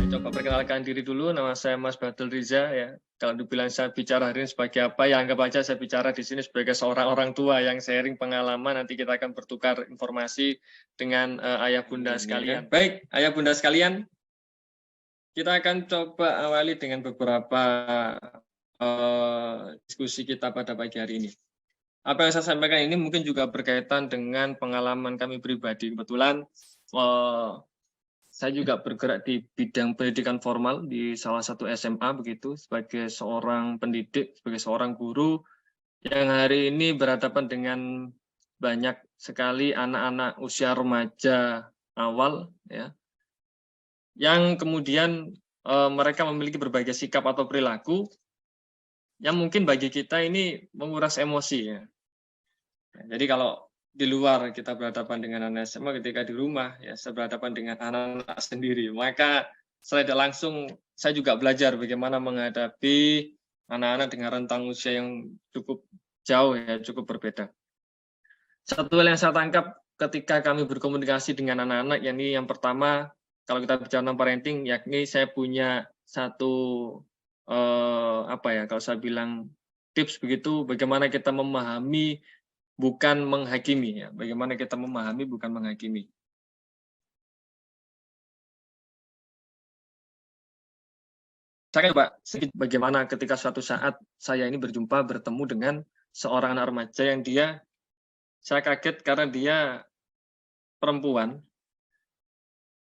coba perkenalkan diri dulu. Nama saya Mas Badul Riza ya. Kalau dibilang saya bicara hari ini sebagai apa, ya anggap aja saya bicara di sini sebagai seorang orang tua yang sharing pengalaman. Nanti kita akan bertukar informasi dengan ayah bunda sekalian. Baik, ayah bunda sekalian, kita akan coba awali dengan beberapa diskusi kita pada pagi hari ini. Apa yang saya sampaikan ini mungkin juga berkaitan dengan pengalaman kami pribadi. Kebetulan saya juga bergerak di bidang pendidikan formal di salah satu SMA begitu, sebagai seorang pendidik, sebagai seorang guru yang hari ini berhadapan dengan banyak sekali anak-anak usia remaja awal ya, yang kemudian mereka memiliki berbagai sikap atau perilaku yang mungkin bagi kita ini menguras emosi ya. Jadi kalau di luar kita berhadapan dengan anak SMA, ketika di rumah ya saya berhadapan dengan anak-anak sendiri, maka secara tidak langsung saya juga belajar bagaimana menghadapi anak-anak dengan rentang usia yang cukup jauh ya, cukup berbeda. Satu hal yang saya tangkap ketika kami berkomunikasi dengan anak-anak, yakni yang pertama kalau kita bicara tentang parenting, yakni saya punya satu kalau saya bilang tips begitu, bagaimana kita memahami bukan menghakimi ya. Bagaimana kita memahami bukan menghakimi. Saya coba sedikit bagaimana ketika suatu saat saya ini bertemu dengan seorang anak remaja yang saya kaget karena dia perempuan.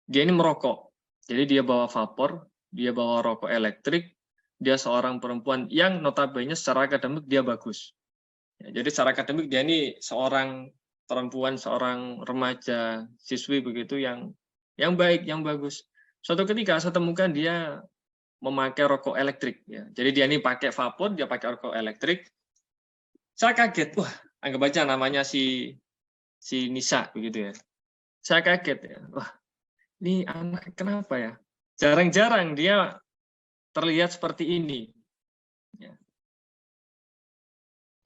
Dia ini merokok. Jadi dia bawa vapor, dia bawa rokok elektrik, dia seorang perempuan yang notabene secara akademik dia bagus. Ya, jadi secara akademik dia ini seorang perempuan, seorang remaja, siswi begitu yang baik, yang bagus. Suatu ketika saya temukan dia memakai rokok elektrik. Ya. Jadi dia ini pakai vapor, dia pakai rokok elektrik. Saya kaget, wah anggap aja namanya si Nisa begitu ya. Saya kaget ya, wah ini anak kenapa ya? Jarang-jarang dia terlihat seperti ini. Ya.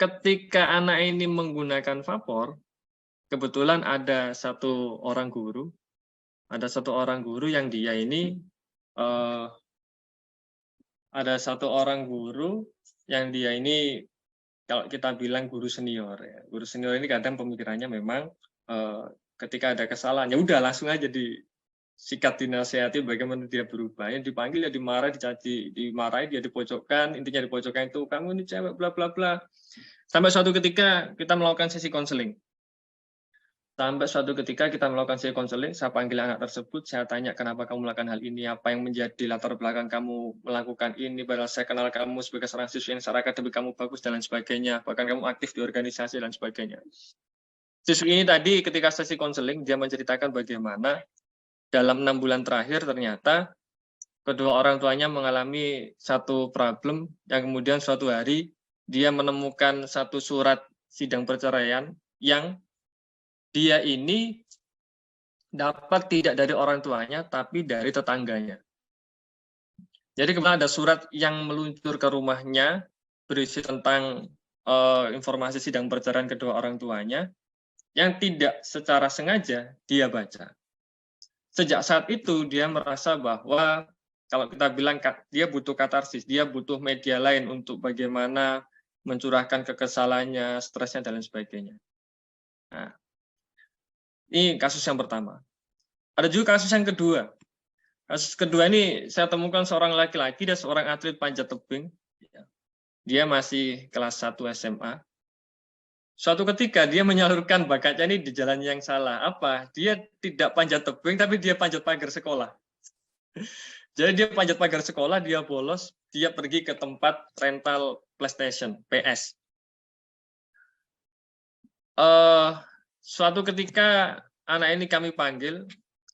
Ketika anak ini menggunakan vapor, kebetulan ada satu orang guru yang dia ini kalau kita bilang guru senior ya. Guru senior ini kadang pemikirannya memang ketika ada kesalahan ya udah langsung aja disikat, dinasehati bagaimana dia berubah. Yang dipanggil ya dimarahi, dia dipojokkan, intinya dipojokkan itu kamu ini cewek bla bla bla. Sampai suatu ketika kita melakukan sesi konseling. Saya panggil anak tersebut, saya tanya kenapa kamu melakukan hal ini, apa yang menjadi latar belakang kamu melakukan ini, padahal saya kenal kamu sebagai seorang siswi yang secara akademik kamu bagus dan lain sebagainya, bahkan kamu aktif di organisasi dan sebagainya. Siswi ini tadi ketika sesi konseling, dia menceritakan bagaimana dalam 6 bulan terakhir ternyata kedua orang tuanya mengalami satu problem yang kemudian suatu hari dia menemukan satu surat sidang perceraian yang dia ini dapat tidak dari orang tuanya, tapi dari tetangganya. Jadi kemudian ada surat yang meluncur ke rumahnya, berisi tentang informasi sidang perceraian kedua orang tuanya, yang tidak secara sengaja dia baca. Sejak saat itu dia merasa bahwa, kalau kita bilang dia butuh katarsis, dia butuh media lain untuk bagaimana mencurahkan kekesalannya, stresnya, dan lain sebagainya. Nah, ini kasus yang pertama. Ada juga kasus yang kedua. Kasus kedua ini saya temukan seorang laki-laki, dia seorang atlet panjat tebing. Dia masih kelas 1 SMA. Suatu ketika dia menyalurkan bakatnya ini di jalan yang salah. Apa? Dia tidak panjat tebing, tapi dia panjat pagar sekolah. Jadi dia panjat pagar sekolah, dia bolos, dia pergi ke tempat rental PlayStation, PS. Suatu ketika anak ini kami panggil,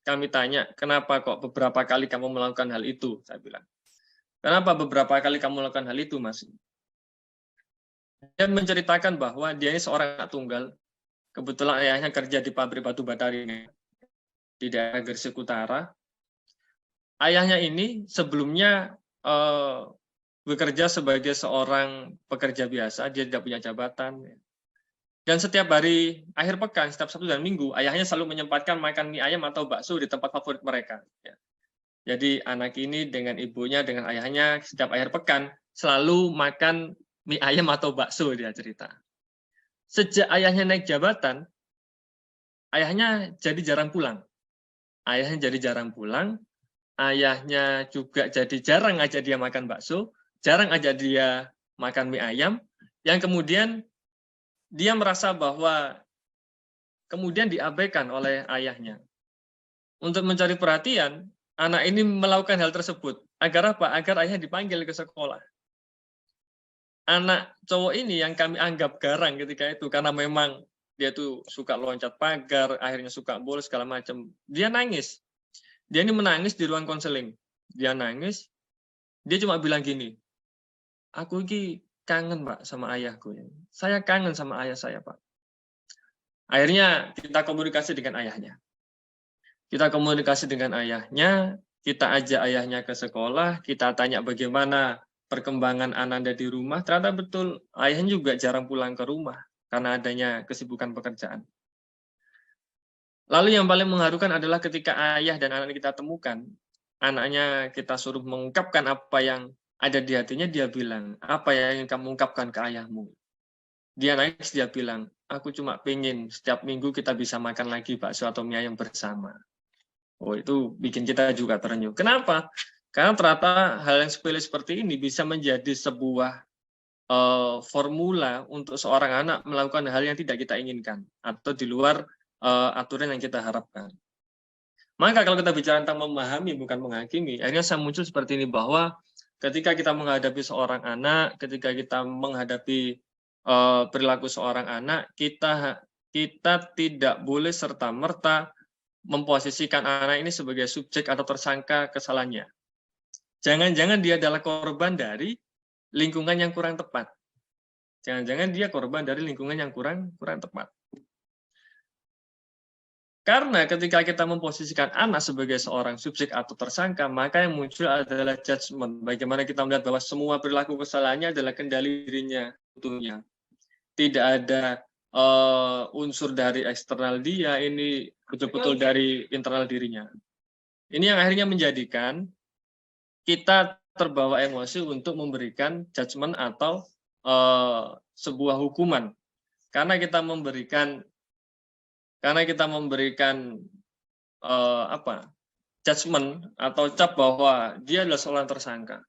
kami tanya, kenapa kok beberapa kali kamu melakukan hal itu? Saya bilang, kenapa beberapa kali kamu melakukan hal itu, Mas? Dia menceritakan bahwa dia ini seorang anak tunggal. Kebetulan ayahnya kerja di pabrik batu bata ini di daerah Gresik Utara. Ayahnya ini sebelumnya bekerja sebagai seorang pekerja biasa, dia tidak punya jabatan. Dan setiap hari akhir pekan, setiap Sabtu dan Minggu, ayahnya selalu menyempatkan makan mie ayam atau bakso di tempat favorit mereka. Jadi anak ini dengan ibunya, dengan ayahnya setiap akhir pekan selalu makan mie ayam atau bakso, dia cerita. Sejak ayahnya naik jabatan, ayahnya jadi jarang pulang. Ayahnya jadi jarang pulang, ayahnya juga jadi jarang aja dia makan bakso, jarang aja dia makan mie ayam, yang kemudian dia merasa bahwa kemudian diabaikan oleh ayahnya. Untuk mencari perhatian, anak ini melakukan hal tersebut. Agar apa? Agar ayahnya dipanggil ke sekolah. Anak cowok ini yang kami anggap garang ketika itu, karena memang dia tuh suka loncat pagar, akhirnya suka bolos segala macam. Dia nangis. Dia ini menangis di ruang konseling. Dia nangis. Dia cuma bilang gini, aku ini kangen Pak sama ayahku. Saya kangen sama ayah saya Pak. Akhirnya kita komunikasi dengan ayahnya. Kita komunikasi dengan ayahnya, kita ajak ayahnya ke sekolah, kita tanya bagaimana perkembangan Ananda di rumah. Ternyata betul, ayahnya juga jarang pulang ke rumah karena adanya kesibukan pekerjaan. Lalu yang paling mengharukan adalah ketika ayah dan anak kita temukan, anaknya kita suruh mengungkapkan apa yang ada di hatinya, dia bilang, apa yang ingin kamu ungkapkan ke ayahmu? Dia nangis, dia bilang, aku cuma pengen setiap minggu kita bisa makan lagi bakso atau mie ayam bersama. Oh, itu bikin kita juga terenyuh. Kenapa? Karena ternyata hal yang sepele seperti ini bisa menjadi sebuah formula untuk seorang anak melakukan hal yang tidak kita inginkan atau di luar aturan yang kita harapkan. Maka kalau kita bicara tentang memahami bukan menghakimi, akhirnya saya muncul seperti ini bahwa ketika kita menghadapi seorang anak, ketika kita menghadapi perilaku seorang anak, kita tidak boleh serta-merta memposisikan anak ini sebagai subjek atau tersangka kesalahannya. Jangan-jangan dia adalah korban dari lingkungan yang kurang tepat. Jangan-jangan dia korban dari lingkungan yang kurang tepat. Karena ketika kita memposisikan anak sebagai seorang subjek atau tersangka, maka yang muncul adalah judgment. Bagaimana kita melihat bahwa semua perilaku kesalahannya adalah kendali dirinya, utuhnya. Tidak ada unsur dari eksternal dia, ini betul-betul dari internal dirinya. Ini yang akhirnya menjadikan kita terbawa emosi untuk memberikan judgment atau sebuah hukuman. Karena kita memberikan judgment atau cap bahwa dia adalah seorang tersangka.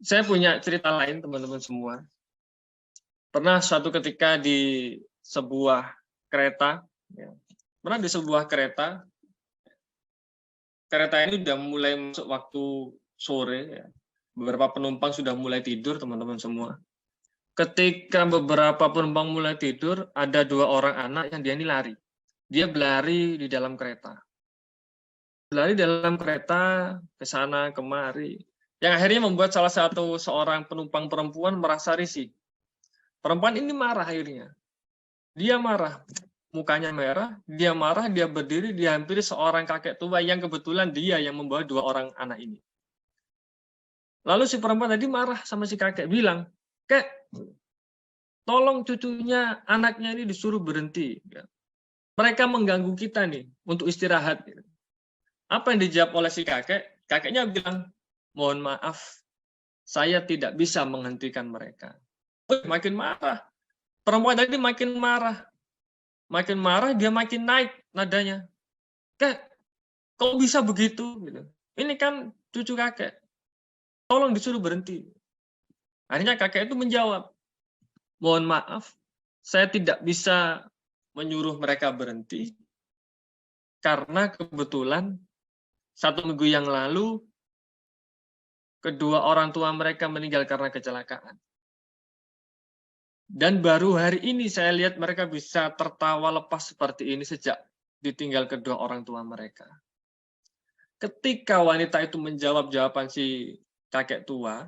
Saya punya cerita lain, teman-teman semua. Pernah suatu ketika di sebuah kereta, kereta ini sudah mulai masuk waktu sore, ya. Beberapa penumpang sudah mulai tidur, teman-teman semua. Ketika beberapa penumpang mulai tidur, ada 2 orang anak yang dia ini lari. Dia berlari di dalam kereta. Berlari dalam kereta, ke sana, kemari. Yang akhirnya membuat salah satu seorang penumpang perempuan merasa risih. Perempuan ini marah akhirnya. Dia marah. Mukanya merah, dia marah, dia berdiri, dihampiri seorang kakek tua yang kebetulan dia yang membawa 2 orang anak ini. Lalu si perempuan tadi marah sama si kakek, bilang, "Kek, tolong cucunya, anaknya ini disuruh berhenti. Mereka mengganggu kita nih untuk istirahat." Apa yang dijawab oleh si kakek? Kakeknya bilang, "Mohon maaf, saya tidak bisa menghentikan mereka." Makin marah. Perempuan tadi makin marah. Makin marah, dia makin naik nadanya. "Kek, kok bisa begitu?" Ini kan cucu kakek. Tolong disuruh berhenti. Akhirnya kakek itu menjawab, "Mohon maaf, saya tidak bisa menyuruh mereka berhenti, karena kebetulan 1 minggu yang lalu, kedua orang tua mereka meninggal karena kecelakaan. Dan baru hari ini saya lihat mereka bisa tertawa lepas seperti ini sejak ditinggal kedua orang tua mereka." Ketika wanita itu menjawab jawaban si kakek tua,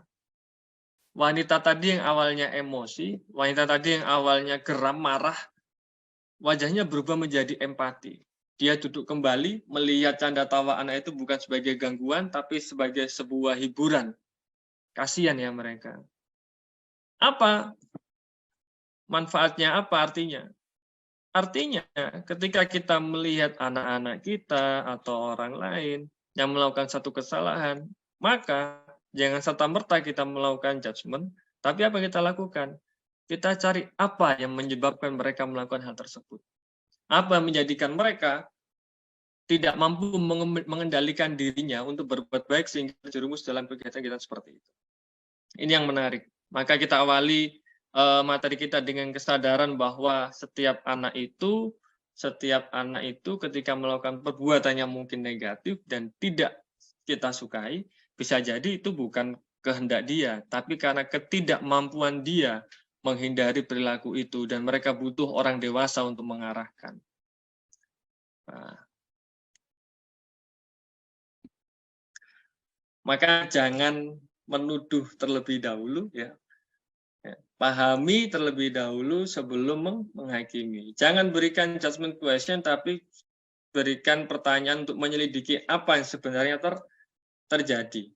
wanita tadi yang awalnya emosi, wanita tadi yang awalnya geram, marah, wajahnya berubah menjadi empati. Dia duduk kembali, melihat canda tawa anak itu bukan sebagai gangguan, tapi sebagai sebuah hiburan. Kasihan ya mereka. Apa manfaatnya? Apa artinya? Artinya, ketika kita melihat anak-anak kita atau orang lain yang melakukan satu kesalahan, maka jangan serta-merta kita melakukan judgement, tapi apa yang kita lakukan? Kita cari apa yang menyebabkan mereka melakukan hal tersebut. Apa yang menjadikan mereka tidak mampu mengendalikan dirinya untuk berbuat baik sehingga terjerumus dalam kegiatan-kegiatan seperti itu. Ini yang menarik. Maka kita awali materi kita dengan kesadaran bahwa setiap anak itu ketika melakukan perbuatan yang mungkin negatif dan tidak kita sukai, bisa jadi itu bukan kehendak dia, tapi karena ketidakmampuan dia menghindari perilaku itu, dan mereka butuh orang dewasa untuk mengarahkan. Nah, maka jangan menuduh terlebih dahulu, ya. Pahami terlebih dahulu sebelum menghakimi. Jangan berikan judgment question, tapi berikan pertanyaan untuk menyelidiki apa yang sebenarnya terjadi.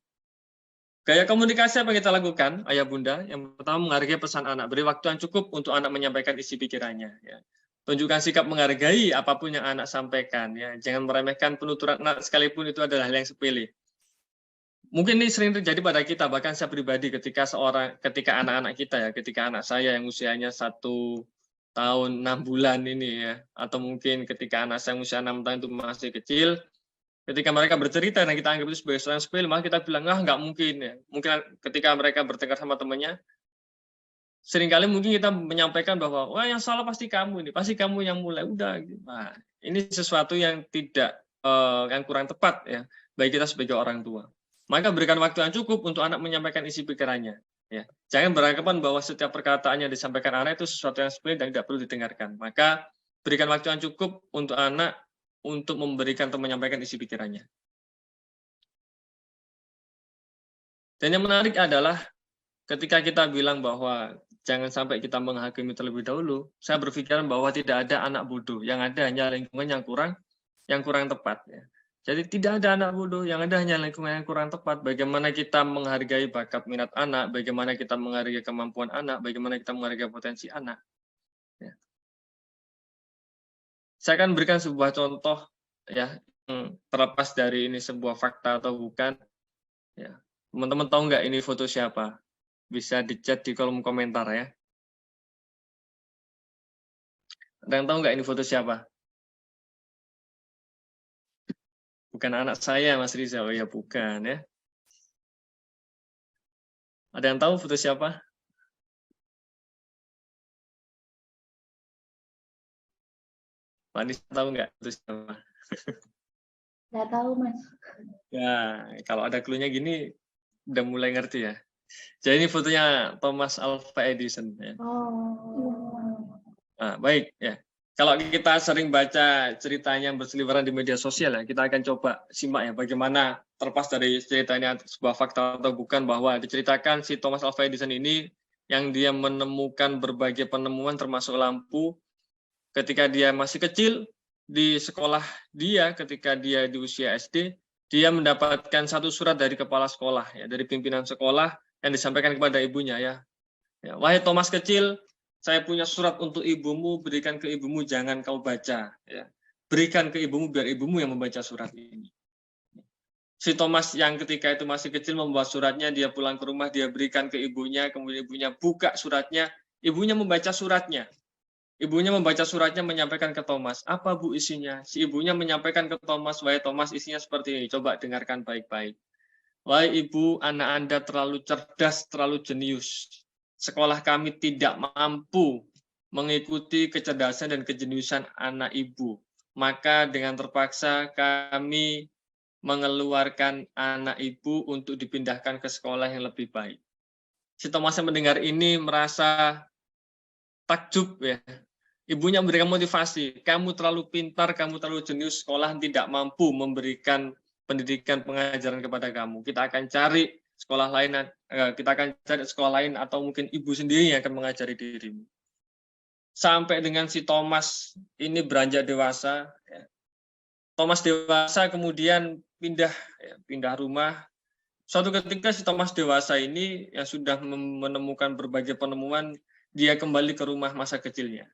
Gaya komunikasi apa yang kita lakukan, ayah bunda? Yang pertama, menghargai pesan anak. Beri waktu yang cukup untuk anak menyampaikan isi pikirannya. Ya. Tunjukkan sikap menghargai apapun yang anak sampaikan. Ya. Jangan meremehkan penuturan anak sekalipun itu adalah hal yang sepele. Mungkin ini sering terjadi pada kita, bahkan saya pribadi ketika anak-anak kita ya, ketika anak saya yang usianya 1 tahun 6 bulan ini ya, atau mungkin ketika anak saya usia 6 tahun itu masih kecil, ketika mereka bercerita dan kita anggap itu sebagai sesuatu yang sepele, maka kita bilang, nggak mungkin ya. Mungkin ketika mereka bertengkar sama temannya, seringkali mungkin kita menyampaikan bahwa, wah yang salah pasti kamu ini, pasti kamu yang mulai, udah. Nah, ini sesuatu yang tidak, yang kurang tepat ya, bagi kita sebagai orang tua. Maka berikan waktu yang cukup untuk anak menyampaikan isi pikirannya. Ya. Jangan beranggapan bahwa setiap perkataan yang disampaikan anak itu sesuatu yang sepele dan tidak perlu didengarkan. Maka berikan waktu yang cukup untuk anak untuk memberikan atau menyampaikan isi pikirannya. Dan yang menarik adalah ketika kita bilang bahwa jangan sampai kita menghakimi terlebih dahulu, saya berpikiran bahwa tidak ada anak bodoh, yang ada hanya lingkungan yang kurang tepat. Ya. Jadi tidak ada anak bodoh, yang ada hanya lingkungan yang kurang tepat. Bagaimana kita menghargai bakat minat anak, bagaimana kita menghargai kemampuan anak, bagaimana kita menghargai potensi anak. Ya. Saya akan berikan sebuah contoh ya, terlepas dari ini sebuah fakta atau bukan. Ya. Teman-teman tahu nggak ini foto siapa? Bisa di-chat di kolom komentar ya. Ada yang tahu nggak ini foto siapa? Bukan anak saya, Mas Riza. Oh ya, bukan ya. Ada yang tahu foto siapa? Pak Anies tahu nggak foto siapa? Nggak tahu, Mas. Ya, kalau ada clue-nya gini, udah mulai ngerti ya. Jadi ini fotonya Thomas Alva Edison. Ya. Oh. Nah, baik ya. Kalau kita sering baca ceritanya yang berseliweran di media sosial ya, kita akan coba simak ya bagaimana terlepas dari ceritanya sebuah fakta atau bukan, bahwa diceritakan si Thomas Alva Edison ini yang dia menemukan berbagai penemuan termasuk lampu ketika dia masih kecil di sekolah dia, ketika dia di usia SD, dia mendapatkan satu surat dari kepala sekolah ya, dari pimpinan sekolah yang disampaikan kepada ibunya ya. Wahai Thomas kecil, saya punya surat untuk ibumu, berikan ke ibumu, jangan kau baca. Ya. Berikan ke ibumu, biar ibumu yang membaca surat ini. Si Thomas yang ketika itu masih kecil membawa suratnya, dia pulang ke rumah, dia berikan ke ibunya, kemudian ibunya buka suratnya, ibunya membaca suratnya. Ibunya membaca suratnya, menyampaikan ke Thomas, apa bu isinya? Si ibunya menyampaikan ke Thomas, wahai Thomas, isinya seperti ini, coba dengarkan baik-baik. Wahai ibu, anak Anda terlalu cerdas, terlalu jenius. Sekolah kami tidak mampu mengikuti kecerdasan dan kejeniusan anak ibu. Maka dengan terpaksa kami mengeluarkan anak ibu untuk dipindahkan ke sekolah yang lebih baik. Si Thomas yang mendengar ini merasa takjub ya. Ibunya memberikan motivasi, kamu terlalu pintar, kamu terlalu jenius, sekolah tidak mampu memberikan pendidikan pengajaran kepada kamu. Kita akan cari sekolah lain, atau mungkin ibu sendiri yang akan mengajari dirimu. Sampai dengan si Thomas ini beranjak dewasa. Ya. Thomas dewasa kemudian pindah rumah. Suatu ketika si Thomas dewasa ini yang sudah menemukan berbagai penemuan, dia kembali ke rumah masa kecilnya.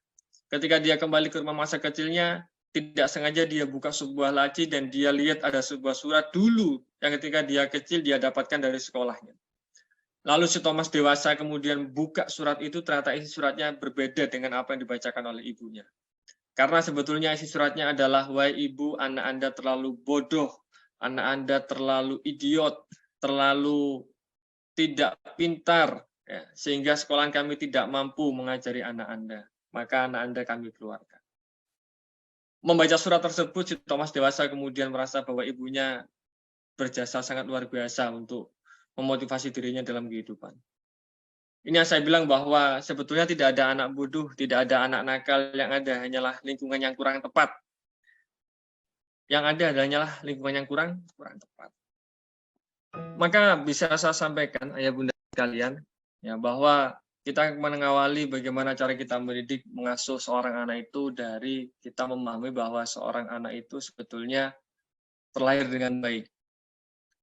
Ketika dia kembali ke rumah masa kecilnya, tidak sengaja dia buka sebuah laci dan dia lihat ada sebuah surat dulu yang ketika dia kecil dia dapatkan dari sekolahnya. Lalu si Thomas dewasa kemudian buka surat itu, ternyata isi suratnya berbeda dengan apa yang dibacakan oleh ibunya. Karena sebetulnya isi suratnya adalah, wahai ibu, anak Anda terlalu bodoh, anak Anda terlalu idiot, terlalu tidak pintar, ya, sehingga sekolah kami tidak mampu mengajari anak Anda. Maka anak Anda kami keluarkan. Membaca surat tersebut, si Thomas dewasa kemudian merasa bahwa ibunya berjasa sangat luar biasa untuk memotivasi dirinya dalam kehidupan. Ini yang saya bilang bahwa sebetulnya tidak ada anak bodoh, tidak ada anak nakal, yang ada hanyalah lingkungan yang kurang tepat. Yang ada hanyalah lingkungan yang kurang tepat. Maka bisa saya sampaikan, ayah bunda sekalian, ya, bahwa kita mengawali bagaimana cara kita mendidik, mengasuh seorang anak itu dari kita memahami bahwa seorang anak itu sebetulnya terlahir dengan baik.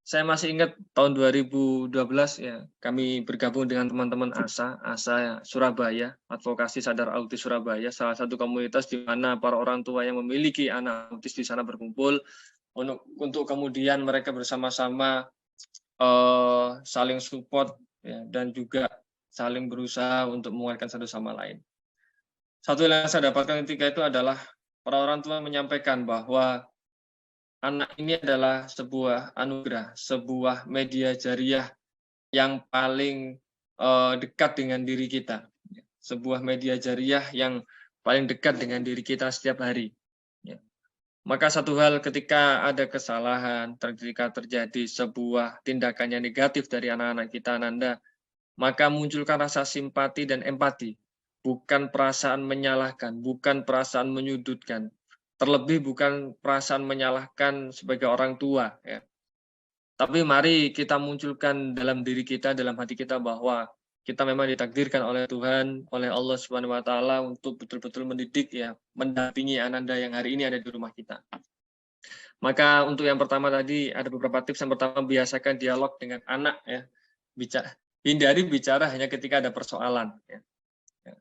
Saya masih ingat tahun 2012 ya, kami bergabung dengan teman-teman ASA Surabaya, Advokasi Sadar Autis Surabaya, salah satu komunitas di mana para orang tua yang memiliki anak autis di sana berkumpul untuk kemudian mereka bersama-sama saling support ya, dan juga saling berusaha untuk menguatkan satu sama lain. Satu yang saya dapatkan ketika itu adalah para orang tua menyampaikan bahwa anak ini adalah sebuah anugerah, sebuah media jariah yang paling dekat dengan diri kita. Sebuah media jariah yang paling dekat dengan diri kita setiap hari. Ya. Maka satu hal ketika ada kesalahan, ketika terjadi sebuah tindakan yang negatif dari anak-anak kita, Ananda, maka munculkan rasa simpati dan empati. Bukan perasaan menyalahkan, bukan perasaan menyudutkan. Terlebih bukan perasaan menyalahkan sebagai orang tua. Ya. Tapi mari kita munculkan dalam diri kita, dalam hati kita bahwa kita memang ditakdirkan oleh Tuhan, oleh Allah Subhanahu wa taala untuk betul-betul mendidik ya, mendampingi Ananda yang hari ini ada di rumah kita. Maka untuk yang pertama tadi ada beberapa tips. Yang pertama, biasakan dialog dengan anak ya. Hindari bicara hanya ketika ada persoalan ya.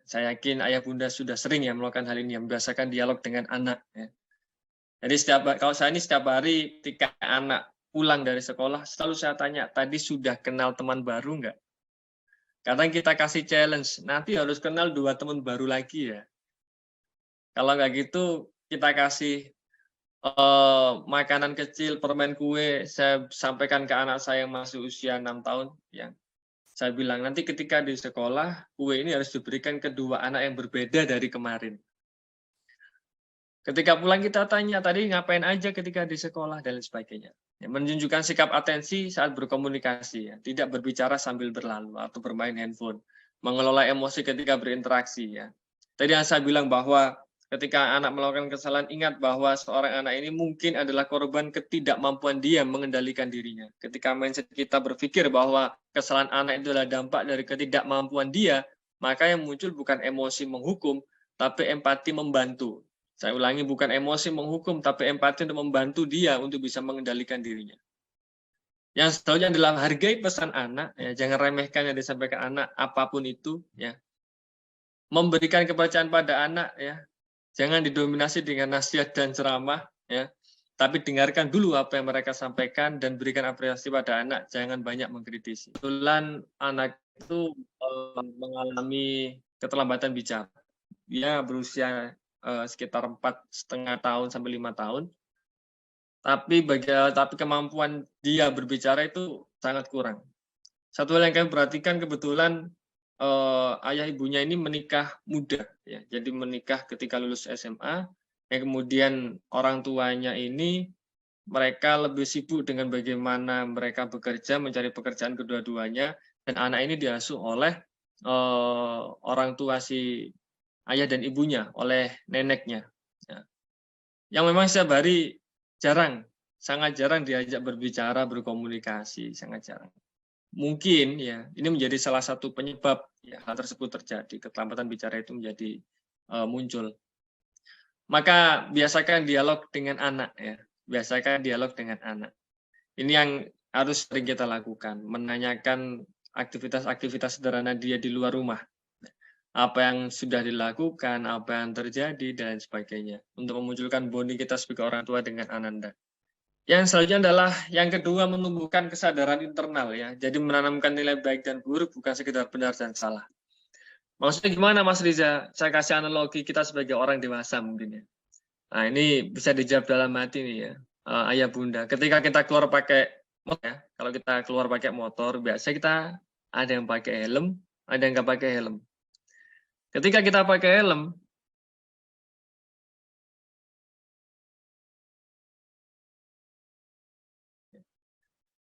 Saya yakin ayah bunda sudah sering ya melakukan hal ini, membiasakan dialog dengan anak ya. Jadi kalau saya ini setiap hari ketika anak pulang dari sekolah, selalu saya tanya, tadi sudah kenal teman baru enggak? Kadang kita kasih challenge, nanti harus kenal 2 teman baru lagi ya. Kalau enggak gitu, kita kasih makanan kecil, permen kue, saya sampaikan ke anak saya yang masih usia 6 tahun, ya. Saya bilang, nanti ketika di sekolah, kue ini harus diberikan ke 2 anak yang berbeda dari kemarin. Ketika pulang kita tanya, tadi ngapain aja ketika di sekolah, dan lain sebagainya. Ya, menunjukkan sikap atensi saat berkomunikasi, ya. Tidak berbicara sambil berlalu atau bermain handphone. Mengelola emosi ketika berinteraksi. Ya. Tadi yang saya bilang bahwa ketika anak melakukan kesalahan, ingat bahwa seorang anak ini mungkin adalah korban ketidakmampuan dia mengendalikan dirinya. Ketika mindset kita berpikir bahwa kesalahan anak itu adalah dampak dari ketidakmampuan dia, maka yang muncul bukan emosi menghukum, tapi empati membantu. Saya ulangi, bukan emosi menghukum, tapi empati untuk membantu dia untuk bisa mengendalikan dirinya. Yang setelahnya adalah hargai pesan anak, ya, jangan remehkan yang disampaikan anak, apapun itu. Ya. Memberikan kepercayaan pada anak, ya. Jangan didominasi dengan nasihat dan ceramah, ya. Tapi dengarkan dulu apa yang mereka sampaikan dan berikan apresiasi pada anak, jangan banyak mengkritisi. Kebetulan anak itu mengalami keterlambatan bicara. Dia berusia sekitar 4,5 tahun sampai 5 tahun. Tapi kemampuan dia berbicara itu sangat kurang. Satu hal yang kami perhatikan, kebetulan ayah ibunya ini menikah muda, ya. Jadi menikah ketika lulus SMA, yang kemudian orang tuanya ini mereka lebih sibuk dengan bagaimana mereka bekerja, mencari pekerjaan kedua-duanya, dan anak ini diasuh oleh orang tua si ayah dan ibunya, oleh neneknya. Ya. Yang memang setiap hari sangat jarang diajak berbicara, berkomunikasi, sangat jarang. Mungkin ya ini menjadi salah satu penyebab ya, hal tersebut terjadi, keterlambatan bicara itu menjadi muncul. Maka biasakan dialog dengan anak ya, biasakan dialog dengan anak. Ini yang harus sering kita lakukan, menanyakan aktivitas-aktivitas sederhana dia di luar rumah. apa yang sudah dilakukan, apa yang terjadi, dan sebagainya. Untuk memunculkan bonding kita sebagai orang tua dengan Ananda. Yang selanjutnya adalah yang kedua, menumbuhkan kesadaran internal ya. Jadi menanamkan nilai baik dan buruk bukan sekedar benar dan salah. Maksudnya gimana Mas Riza? Saya kasih analogi kita sebagai orang dewasa mungkin ya. Nah ini bisa dijawab dalam hati nih ya. Ayah bunda, ketika kita keluar pakai motor ya, kalau kita keluar pakai motor, biasa kita ada yang pakai helm, ada yang nggak pakai helm. Ketika kita pakai helm,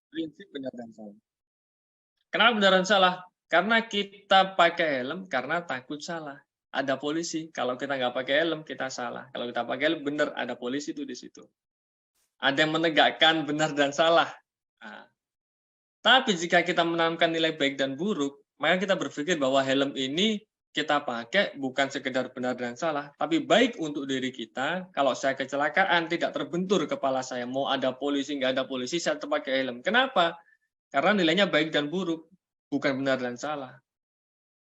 prinsip benar dan salah. Kenapa benar dan salah? Karena kita pakai helm karena takut salah. Ada polisi. Kalau kita nggak pakai helm, kita salah. Kalau kita pakai helm, benar ada polisi itu di situ. Ada yang menegakkan benar dan salah. Nah, tapi jika kita menanamkan nilai baik dan buruk, maka kita berpikir bahwa helm ini kita pakai bukan sekedar benar dan salah, tapi baik untuk diri kita. Kalau saya kecelakaan, tidak terbentur kepala saya. Mau ada polisi, nggak ada polisi, saya tetap pakai helm. Kenapa? Karena nilainya baik dan buruk, bukan benar dan salah.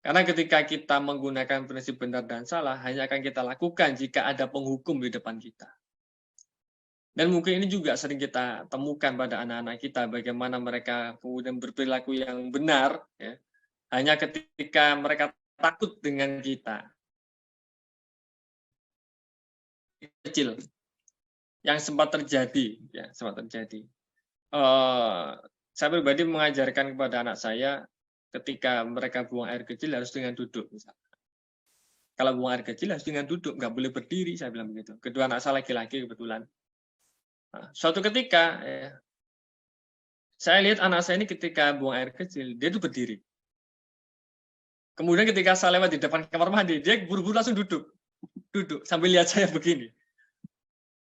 Karena ketika kita menggunakan prinsip benar dan salah, hanya akan kita lakukan jika ada penghukum di depan kita. Dan mungkin ini juga sering kita temukan pada anak-anak kita, bagaimana mereka kemudian berperilaku yang benar, ya, hanya ketika mereka takut dengan kita. Kecil yang sempat terjadi, ya, sempat terjadi. Saya pribadi mengajarkan kepada anak saya ketika mereka buang air kecil harus dengan duduk, misalnya. Kalau buang air kecil harus dengan duduk, nggak boleh berdiri, saya bilang begitu. Kedua anak saya laki-laki kebetulan. Nah, suatu ketika, ya, saya lihat anak saya ini ketika buang air kecil, dia itu berdiri. Kemudian ketika saya lewat di depan kamar mandi, dia buru-buru langsung duduk sambil lihat saya begini.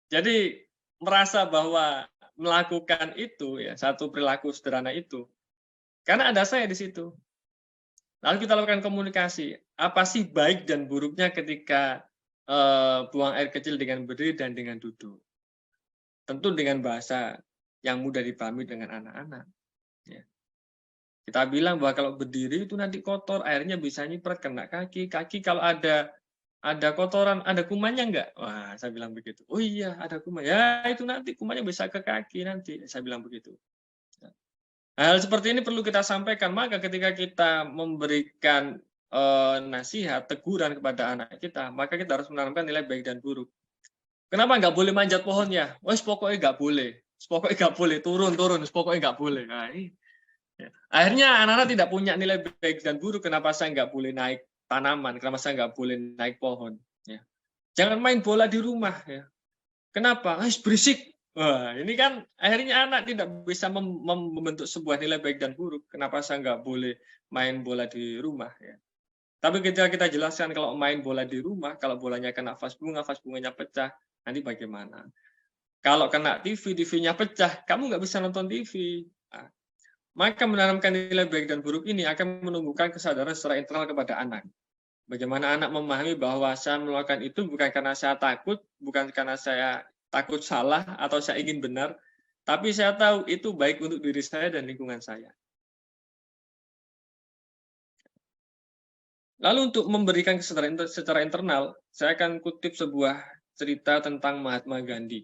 Jadi merasa bahwa melakukan itu ya satu perilaku sederhana itu karena ada saya di situ. Lalu kita lakukan komunikasi, apa sih baik dan buruknya ketika buang air kecil dengan berdiri dan dengan duduk. Tentu dengan bahasa yang mudah dipahami dengan anak-anak. Ya. Kita bilang bahwa kalau berdiri itu nanti kotor, airnya bisa nyiprat kena kaki. Kaki kalau ada kotoran, ada kumannya enggak? Wah, saya bilang begitu. Oh iya, ada kuman. Ya, itu nanti kumannya bisa ke kaki nanti. Saya bilang begitu. Hal seperti ini perlu kita sampaikan. Maka ketika kita memberikan nasihat, teguran kepada anak kita, maka kita harus menanamkan nilai baik dan buruk. Kenapa nggak boleh manjat pohonnya? Wes pokoknya nggak boleh. Pokoknya nggak boleh. Turun. Pokoknya nggak boleh. Nah, ini. Ya. Akhirnya anak-anak tidak punya nilai baik dan buruk. Kenapa saya nggak boleh naik tanaman? Kenapa saya nggak boleh naik pohon? Ya. Jangan main bola di rumah. Ya. Kenapa? Berisik. Wah, ini kan akhirnya anak tidak bisa membentuk sebuah nilai baik dan buruk. Kenapa saya nggak boleh main bola di rumah? Ya. Tapi ketika kita jelaskan kalau main bola di rumah, kalau bolanya kena vas bunganya pecah, nanti bagaimana? Kalau kena TV, TV-nya pecah, kamu nggak bisa nonton TV. Nah, maka menanamkan nilai baik dan buruk ini akan menumbuhkan kesadaran secara internal kepada anak. Bagaimana anak memahami bahwa saya melakukan itu bukan karena saya takut, bukan karena saya takut salah atau saya ingin benar, tapi saya tahu itu baik untuk diri saya dan lingkungan saya. Lalu untuk memberikan kesadaran secara internal, saya akan kutip sebuah cerita tentang Mahatma Gandhi.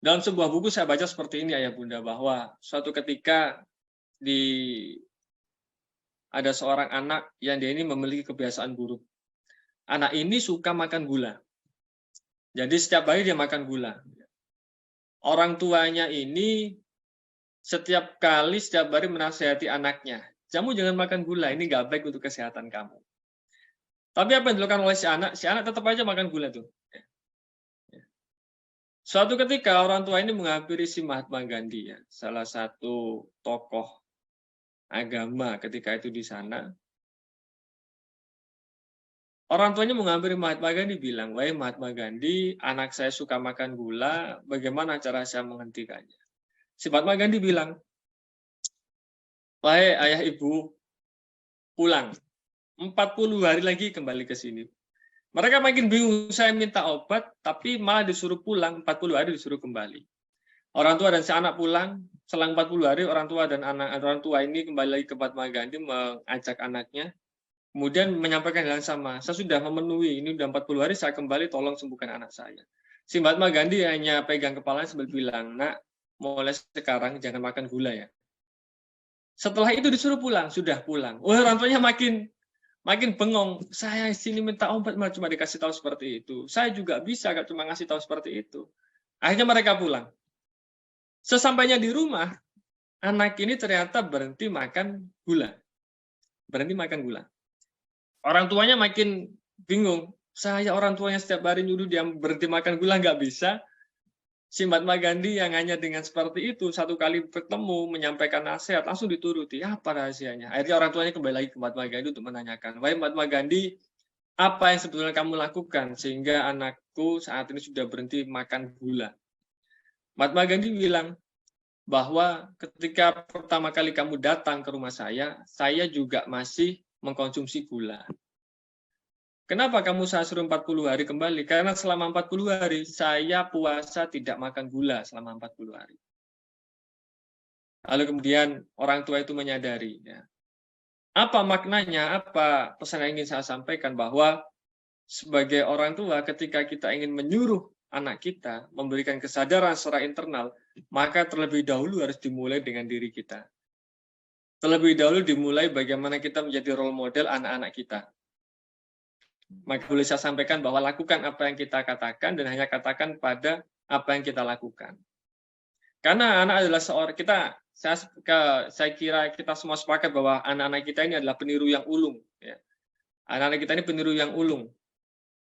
Dalam sebuah buku saya baca seperti ini ayah bunda, bahwa suatu ketika ada seorang anak yang dia ini memiliki kebiasaan buruk. Anak ini suka makan gula. Jadi setiap hari dia makan gula. Orang tuanya ini setiap hari menasihati anaknya, kamu jangan makan gula, ini nggak baik untuk kesehatan kamu. Tapi apa yang dilakukan oleh si anak tetap aja makan gula tuh. Suatu ketika orang tua ini menghampiri si Mahatma Gandhi, ya, salah satu tokoh agama ketika itu di sana. Orang tuanya menghampiri Mahatma Gandhi bilang, wahai Mahatma Gandhi, anak saya suka makan gula, bagaimana cara saya menghentikannya? Si Mahatma Gandhi bilang, wahai ayah ibu, pulang. 40 hari lagi kembali ke sini. Mereka makin bingung, saya minta obat, tapi malah disuruh pulang, 40 hari disuruh kembali. Orang tua dan si anak pulang, selang 40 hari orang tua dan orang tua ini kembali lagi ke Mahatma Gandhi mengajak anaknya. kemudian menyampaikan hal yang sama, saya sudah memenuhi, ini udah 40 hari, saya kembali, tolong sembuhkan anak saya. Si Mahatma Gandhi hanya pegang kepalanya sambil bilang, nak, mulai sekarang jangan makan gula ya. Setelah itu disuruh pulang, sudah pulang. Wah, orang tuanya makin bengong. Saya sini minta obat malah cuma dikasih tahu seperti itu. Saya juga bisa gak cuma ngasih tahu seperti itu. Akhirnya mereka pulang. Sesampainya di rumah, anak ini ternyata berhenti makan gula. Berhenti makan gula. Orang tuanya makin bingung. Saya orang tuanya setiap hari nyuruh dia berhenti makan gula, nggak bisa. Si Mahatma Gandhi yang hanya dengan seperti itu, satu kali bertemu, menyampaikan nasihat, langsung dituruti. Apa rahasianya? Akhirnya orang tuanya kembali lagi ke Mahatma Gandhi untuk menanyakan, wahai Mahatma Gandhi, apa yang sebetulnya kamu lakukan sehingga anakku saat ini sudah berhenti makan gula? Mahatma Gandhi bilang bahwa ketika pertama kali kamu datang ke rumah saya juga masih mengkonsumsi gula. Kenapa kamu saya suruh 40 hari kembali? Karena selama 40 hari saya puasa tidak makan gula selama 40 hari. Lalu kemudian orang tua itu menyadari, ya, apa maknanya, apa pesan yang ingin saya sampaikan, bahwa sebagai orang tua ketika kita ingin menyuruh anak kita memberikan kesadaran secara internal, maka terlebih dahulu harus dimulai dengan diri kita. Terlebih dahulu dimulai bagaimana kita menjadi role model anak-anak kita. Maka boleh saya sampaikan bahwa lakukan apa yang kita katakan dan hanya katakan pada apa yang kita lakukan. Karena anak adalah seorang saya kira kita semua sepakat bahwa anak-anak kita ini adalah peniru yang ulung. Ya. Anak-anak kita ini peniru yang ulung.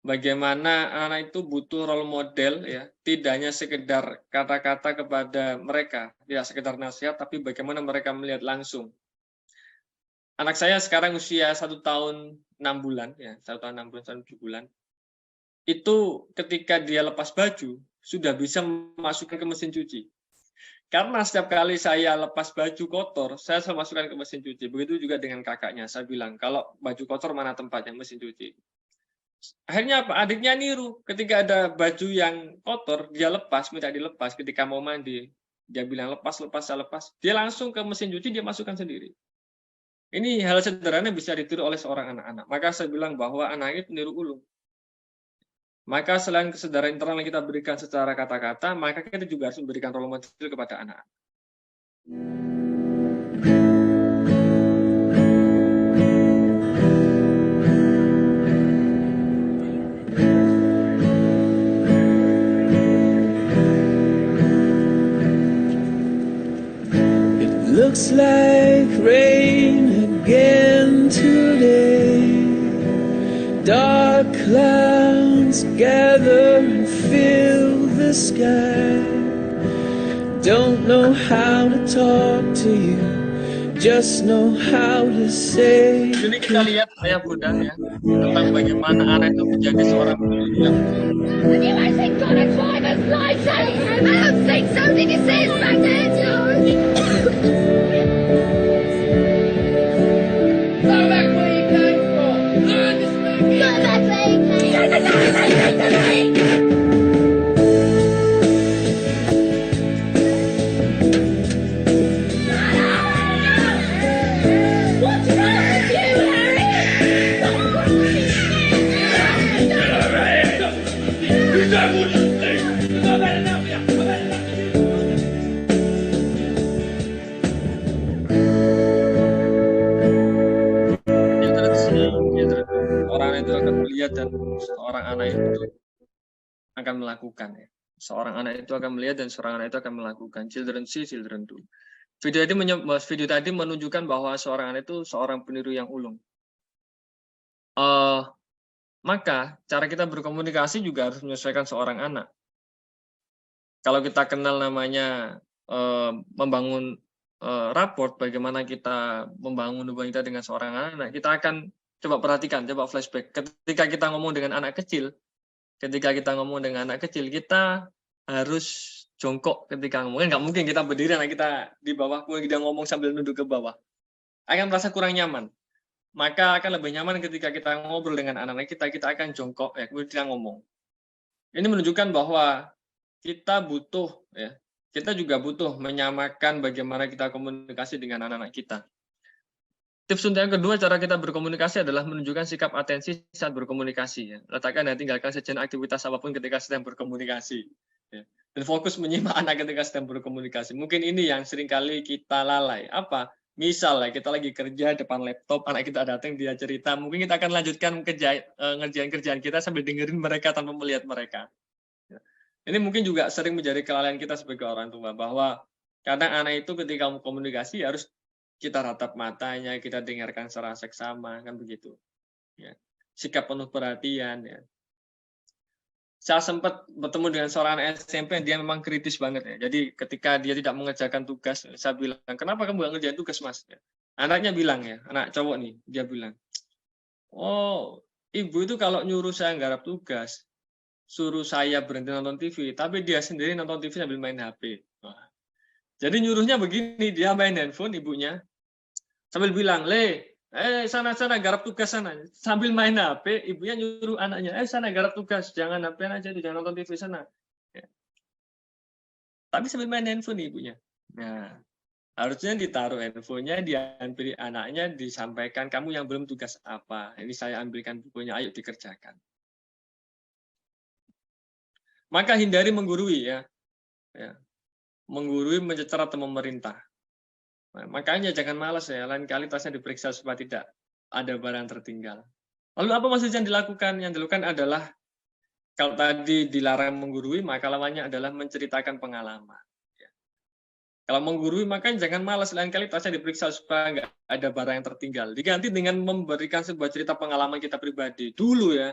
Bagaimana anak itu butuh role model, ya, tidak hanya sekedar kata-kata kepada mereka, tidak sekedar nasihat, tapi bagaimana mereka melihat langsung. Anak saya sekarang usia 1 tahun 6 bulan, ya, 1 tahun 6 bulan, 7 bulan. Itu ketika dia lepas baju, sudah bisa memasukkan ke mesin cuci. Karena setiap kali saya lepas baju kotor, saya selalu masukkan ke mesin cuci. Begitu juga dengan kakaknya, saya bilang, kalau baju kotor mana tempatnya, mesin cuci. Akhirnya apa? Adiknya niru. Ketika ada baju yang kotor, dia lepas, minta dilepas. Ketika mau mandi, dia bilang lepas, saya lepas. Dia langsung ke mesin cuci, dia masukkan sendiri. Ini hal sederhana bisa ditiru oleh seorang anak-anak. Maka saya bilang bahwa anak ini peniru ulung. Maka selain kesadaran internal yang kita berikan secara kata-kata, maka kita juga harus memberikan role model kepada anak. It looks like rain again today. Dark clouds gather and fill the sky. Don't know how to talk to you, just know how to say. Jadi kita lihat ayah Bunda, ya, tentang bagaimana anak itu menjadi seorang peniru yang orang itu akan melihat dan seorang anak itu akan melakukan, ya. Seorang anak itu akan melihat dan seorang anak itu akan melakukan. Children see, children do. Video tadi menunjukkan bahwa seorang anak itu seorang peniru yang ulung. Maka cara kita berkomunikasi juga harus menyesuaikan seorang anak. Kalau kita kenal namanya membangun raport, bagaimana kita membangun hubungan kita dengan seorang anak, kita akan coba perhatikan, coba flashback. Ketika kita ngomong dengan anak kecil, kita harus jongkok ketika ngomong. Nggak mungkin kita berdiri, anak kita di bawah, kita ngomong sambil nunduk ke bawah. Akan merasa kurang nyaman. Maka akan lebih nyaman ketika kita ngobrol dengan anak-anak kita akan jongkok, ya, kemudian kita ngomong. Ini menunjukkan bahwa kita butuh, ya, kita juga butuh menyamakan bagaimana kita komunikasi dengan anak-anak kita. Tips untuk yang kedua, cara kita berkomunikasi adalah menunjukkan sikap atensi saat berkomunikasi. Ya. Letakkan dan tinggalkan sejenak aktivitas apapun ketika sedang berkomunikasi. Ya. Dan fokus menyimak anak ketika sedang berkomunikasi. Mungkin ini yang seringkali kita lalai. Apa? Misal kita lagi kerja depan laptop, anak kita datang, dia cerita. Mungkin kita akan lanjutkan ngerjain kerjaan kita sambil dengerin mereka tanpa melihat mereka. Ya. Ini mungkin juga sering menjadi kelalaian kita sebagai orang tua. Bahwa kadang anak itu ketika mau komunikasi harus kita ratap matanya, kita dengarkan secara seksama, kan begitu. Ya. Sikap penuh perhatian. Ya. Saya sempat bertemu dengan seorang anak SMP, dia memang kritis banget ya. Jadi ketika dia tidak mengerjakan tugas, saya bilang, kenapa kamu nggak ngerjain tugas, Mas? Ya. Anaknya bilang ya, anak cowok nih, dia bilang, oh, ibu itu kalau nyuruh saya nggarap tugas, suruh saya berhenti nonton TV, tapi dia sendiri nonton TV sambil main HP. Wah. Jadi nyuruhnya begini, dia main handphone ibunya, sambil bilang, sana garap tugas sana. Sambil main HP, ibunya nyuruh anaknya, sana garap tugas, jangan HP aja, jangan nonton TV sana. Ya. Tapi sambil main handphone ibunya. Nah, harusnya ditaruh handphonenya, diambil anaknya, disampaikan, kamu yang belum tugas apa? Ini saya ambilkan bukunya, ayo dikerjakan. Maka hindari menggurui ya. Menggurui, mencecer atau memerintah. Nah, makanya jangan malas ya, lain kali tasnya diperiksa supaya tidak ada barang tertinggal. Lalu apa maksudnya yang dilakukan? Yang dilakukan adalah, kalau tadi dilarang menggurui, maka lawannya adalah menceritakan pengalaman. Ya. Kalau menggurui, maka jangan malas, lain kali tasnya diperiksa supaya nggak ada barang yang tertinggal. Diganti dengan memberikan sebuah cerita pengalaman kita pribadi. Dulu ya,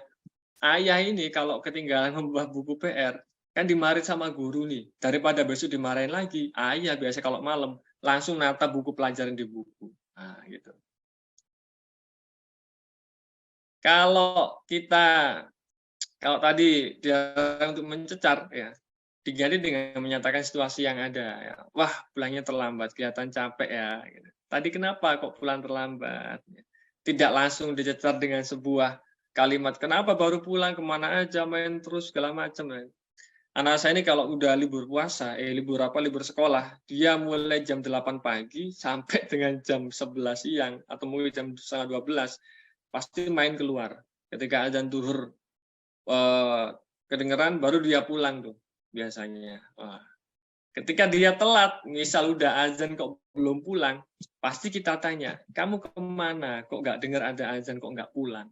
ayah ini kalau ketinggalan membuat buku PR, kan dimarahin sama guru nih. Daripada besok dimarahin lagi, ayah biasa kalau malam langsung nata buku pelajaran di buku. Nah, gitu. Kalau tadi dilarang untuk mencecar, ya, diganti dengan menyatakan situasi yang ada. Ya. Wah, pulangnya terlambat, kelihatan capek ya. Gitu. Tadi kenapa kok pulang terlambat? Tidak langsung dicecar dengan sebuah kalimat, kenapa baru pulang, kemana aja, main terus, segala macam. Ya. Anak saya ini kalau udah libur puasa, libur sekolah, dia mulai jam 8 pagi sampai dengan jam 11 siang, atau mungkin jam 11:30, pasti main keluar. Ketika azan zuhur kedengeran, baru dia pulang tuh, biasanya. Wah. Ketika dia telat, misal udah azan kok belum pulang, pasti kita tanya, kamu kemana? Kok nggak dengar ada azan, kok nggak pulang?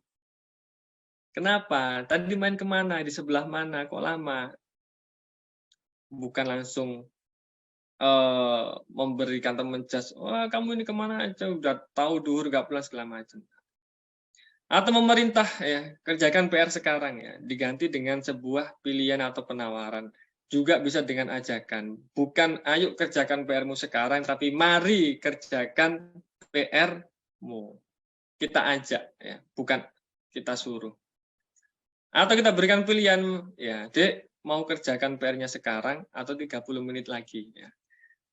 Kenapa? Tadi main kemana? Di sebelah mana? Kok lama? Bukan langsung memberikan teman jas, wah kamu ini kemana aja, udah tahu duhur nggak pulang, segala macam. Atau memerintah ya, kerjakan PR sekarang ya, diganti dengan sebuah pilihan atau penawaran. Juga bisa dengan ajakan, bukan ayo kerjakan PR-mu sekarang, tapi mari kerjakan PR-mu. Kita ajak ya, bukan kita suruh. Atau kita berikan pilihan, ya Dek, mau kerjakan PR-nya sekarang atau 30 menit lagi. Ya.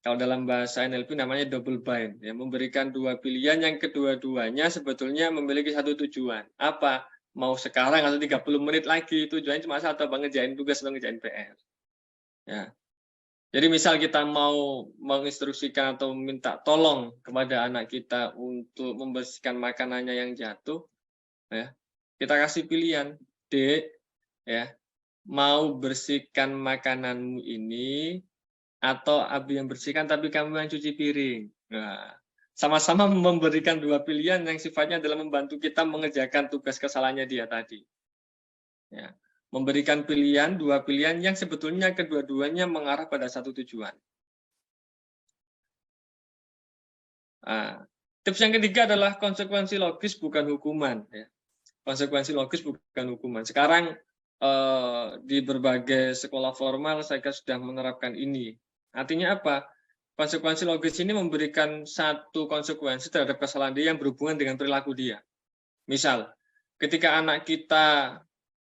Kalau dalam bahasa NLP namanya double bind, ya, memberikan dua pilihan yang kedua-duanya sebetulnya memiliki satu tujuan. Apa? Mau sekarang atau 30 menit lagi, tujuannya cuma satu, ngerjain tugas atau ngerjain PR. Ya. Jadi misal kita mau menginstruksikan atau minta tolong kepada anak kita untuk membersihkan makanannya yang jatuh, ya, kita kasih pilihan, Dek, ya, mau bersihkan makananmu ini atau Abi yang bersihkan tapi kamu yang cuci piring. Nah, sama-sama memberikan dua pilihan yang sifatnya adalah membantu kita mengerjakan tugas kesalahannya dia tadi. Ya, memberikan pilihan, dua pilihan yang sebetulnya kedua-duanya mengarah pada satu tujuan. Nah, tips yang ketiga adalah konsekuensi logis bukan hukuman. Ya. Konsekuensi logis bukan hukuman. Sekarang di berbagai sekolah formal saya sudah menerapkan ini. Artinya apa? Konsekuensi logis ini memberikan satu konsekuensi terhadap kesalahan dia yang berhubungan dengan perilaku dia. Misal, ketika anak kita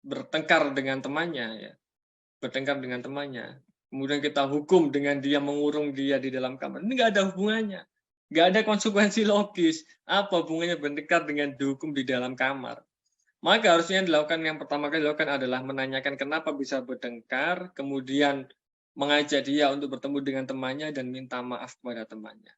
bertengkar dengan temannya, kemudian kita hukum dengan dia, mengurung dia di dalam kamar, ini nggak ada hubungannya. Nggak ada konsekuensi logis. Apa hubungannya bertengkar dengan dihukum di dalam kamar? Maka harusnya yang pertama kali dilakukan adalah menanyakan kenapa bisa bertengkar, kemudian mengajak dia untuk bertemu dengan temannya dan minta maaf kepada temannya.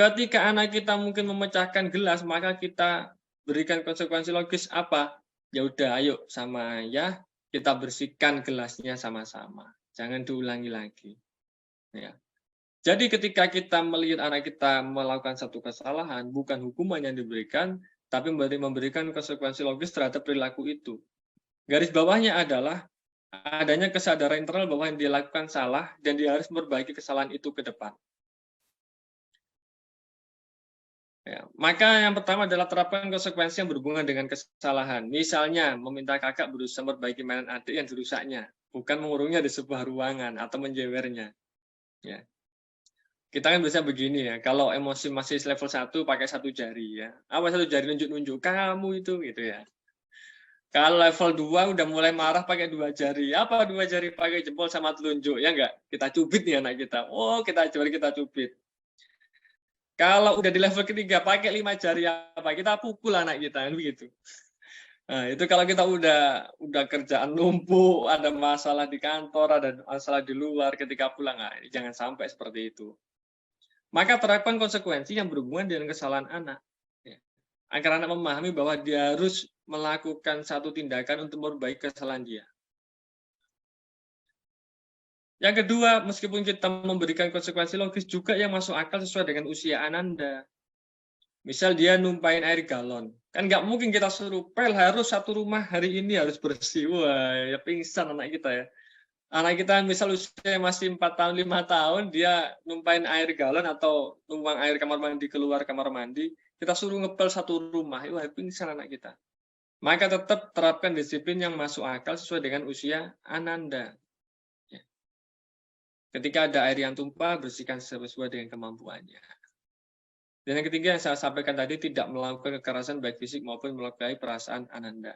Ketika anak kita mungkin memecahkan gelas, maka kita berikan konsekuensi logis apa? Ya udah, ayo sama ayah kita bersihkan gelasnya sama-sama. Jangan diulangi lagi. Ya. Jadi ketika kita melihat anak kita melakukan satu kesalahan, bukan hukuman yang diberikan, tapi memberikan konsekuensi logis terhadap perilaku itu. Garis bawahnya adalah adanya kesadaran internal bahwa yang dia lakukan salah dan dia harus memperbaiki kesalahan itu ke depan. Ya, maka yang pertama adalah terapkan konsekuensi yang berhubungan dengan kesalahan. Misalnya, meminta kakak berusaha memperbaiki mainan adik yang dirusaknya, bukan mengurungnya di sebuah ruangan atau menjewernya. Ya. Kita kan biasa begini ya, kalau emosi masih level 1 pakai 1 jari ya. Apa 1 jari nunjuk-nunjuk kamu itu gitu ya. Kalau level 2 udah mulai marah pakai 2 jari. Apa 2 jari? Pakai jempol sama telunjuk ya enggak? Kita cubit nih anak kita. Oh, kita cubit. Kalau udah di level ketiga pakai 5 jari apa? Kita pukul anak kita kan begitu. Nah, itu kalau kita udah kerjaan numpuk, ada masalah di kantor, ada masalah di luar ketika pulang, nah, jangan sampai seperti itu. Maka terapkan konsekuensi yang berhubungan dengan kesalahan anak. Ya. Agar anak memahami bahwa dia harus melakukan satu tindakan untuk memperbaiki kesalahan dia. Yang kedua, meskipun kita memberikan konsekuensi logis juga yang masuk akal sesuai dengan usia Ananda. Misal dia numpain air galon. Kan nggak mungkin kita suruh, Pel harus satu rumah hari ini harus bersih. Wah, ya pingsan anak kita ya. Anak kita misal usia masih 4 tahun, 5 tahun, dia numpain air galon atau numpang air kamar mandi keluar kamar mandi, kita suruh ngepel satu rumah. Wah, pingsan anak kita. Maka tetap terapkan disiplin yang masuk akal sesuai dengan usia Ananda. Ketika ada air yang tumpah, bersihkan sesuai dengan kemampuannya. Dan yang ketiga yang saya sampaikan tadi, tidak melakukan kekerasan baik fisik maupun melukai perasaan Ananda.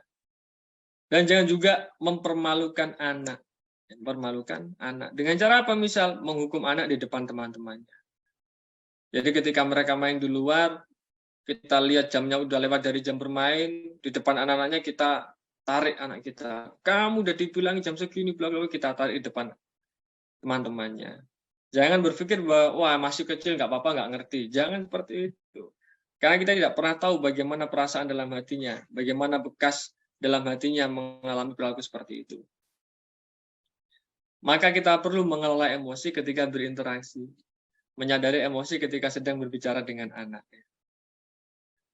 Dan jangan juga mempermalukan anak. Mempermalukan anak. Dengan cara apa? Misal menghukum anak di depan teman-temannya. Jadi ketika mereka main di luar, kita lihat jamnya udah lewat dari jam bermain, di depan anak-anaknya kita tarik anak kita. Kamu udah dibilang jam segini, belakang kita tarik di depan teman-temannya. Jangan berpikir bahwa wah masih kecil nggak apa-apa nggak ngerti. Jangan seperti itu. Karena kita tidak pernah tahu bagaimana perasaan dalam hatinya, bagaimana bekas dalam hatinya mengalami perilaku seperti itu. Maka kita perlu mengelola emosi ketika berinteraksi, menyadari emosi ketika sedang berbicara dengan anak.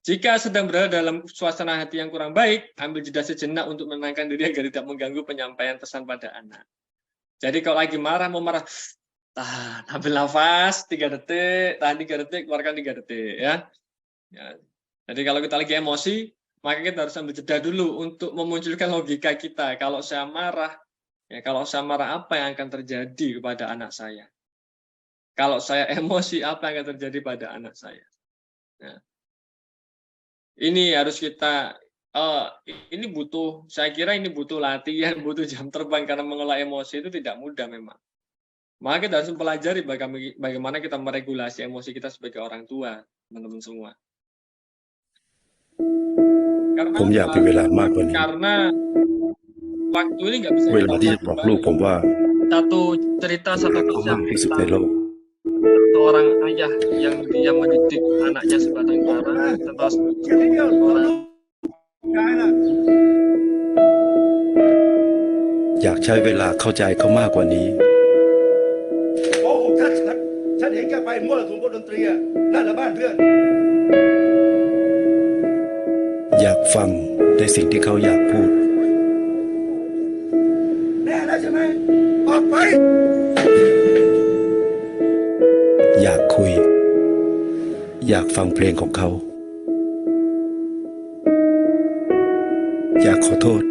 Jika sedang berada dalam suasana hati yang kurang baik, ambil jeda sejenak untuk menenangkan diri agar tidak mengganggu penyampaian pesan pada anak. Jadi kalau lagi marah, mau marah, tahan, ambil nafas 3 detik, tahan 3 detik, keluarkan 3 detik. Ya. Jadi kalau kita lagi emosi, maka kita harus ambil jeda dulu untuk memunculkan logika kita. Kalau saya marah apa yang akan terjadi kepada anak saya? Kalau saya emosi, apa yang akan terjadi pada anak saya? Nah, ini harus kita saya kira ini butuh latihan, butuh jam terbang karena mengelola emosi itu tidak mudah memang. Maka kita harus mempelajari bagaimana kita meregulasi emosi kita sebagai orang tua, teman-teman semua. Karena waktu ini nggak bisa satu cerita satu kisah seorang ayah yang dia mendidik anaknya sebatang kara tentang orang อยากใช้เวลาเข้าใจเขามากกว่านี้ โอ้ฉันเห็นแกไปมั่วสุมดนตรีอ่ะนั่นแหละบ้านเพื่อน อยากฟังในสิ่งที่เขาอยากพูด แน่แล้วใช่ไหมออกไป อยากคุย อยากฟังเพลงของเขา อยากขอโทษ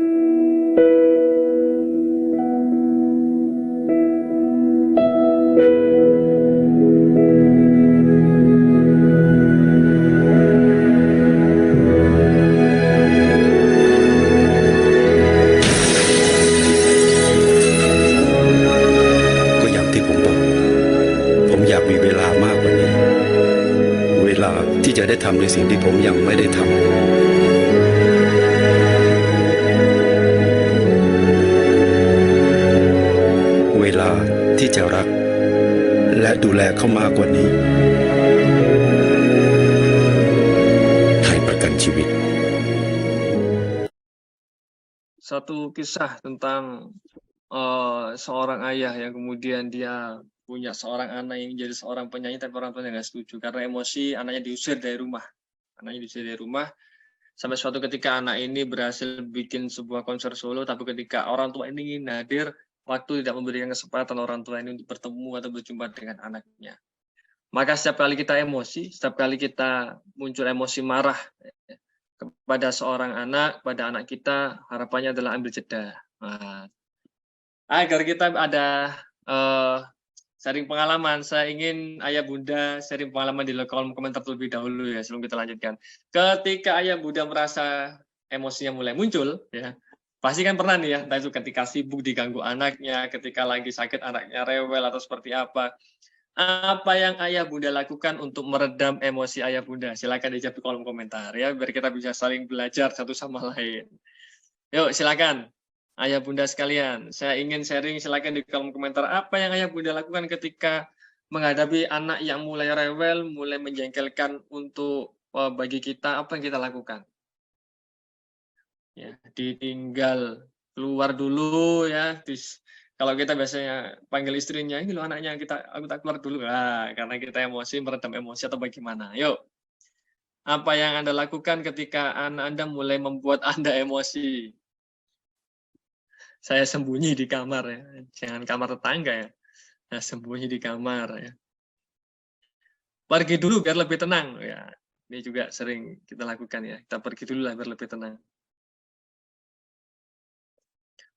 ก็อย่างที่ผมบอก ผมอยากมีเวลามากกว่านี้ เวลาที่จะได้ทำในสิ่งที่ผมยังไม่ได้ทำ เวลาที่จะรักและดูแลเขามากกว่านี้ satu kisah tentang seorang ayah yang kemudian dia punya seorang anak yang jadi seorang penyanyi, tapi orang tuanya nggak setuju karena emosi anaknya diusir dari rumah. Anaknya diusir dari rumah sampai suatu ketika anak ini berhasil bikin sebuah konser solo, tapi ketika orang tua ini ingin hadir, waktu tidak memberikan kesempatan orang tua ini untuk bertemu atau berjumpa dengan anaknya. Maka setiap kali kita emosi, setiap kali kita muncul emosi marah kepada seorang anak, pada anak kita, harapannya adalah ambil jeda. Nah, agar kita ada sharing pengalaman, saya ingin ayah bunda sharing pengalaman di kolom komentar terlebih dahulu ya, sebelum kita lanjutkan. Ketika ayah bunda merasa emosinya mulai muncul, ya pasti kan pernah nih ya, entah itu ketika sibuk diganggu anaknya, ketika lagi sakit anaknya rewel atau seperti apa. Apa yang ayah bunda lakukan untuk meredam emosi ayah bunda? Silakan dijawab di kolom komentar ya, biar kita bisa saling belajar satu sama lain. Yuk silakan. Ayah bunda sekalian, saya ingin sharing, silakan di kolom komentar apa yang ayah bunda lakukan ketika menghadapi anak yang mulai rewel, mulai menjengkelkan untuk bagi kita, apa yang kita lakukan? Ya, ditinggal keluar dulu ya. Kalau kita biasanya panggil istrinya, ini loh anaknya, aku tak keluar dulu. Nah, karena kita emosi, meredam emosi atau bagaimana? Yuk, apa yang Anda lakukan ketika anak Anda mulai membuat Anda emosi? Saya sembunyi di kamar ya, jangan kamar tetangga ya. Saya sembunyi di kamar ya. Pergi dulu biar lebih tenang ya. Ini juga sering kita lakukan ya. Kita pergi dulu lah biar lebih tenang.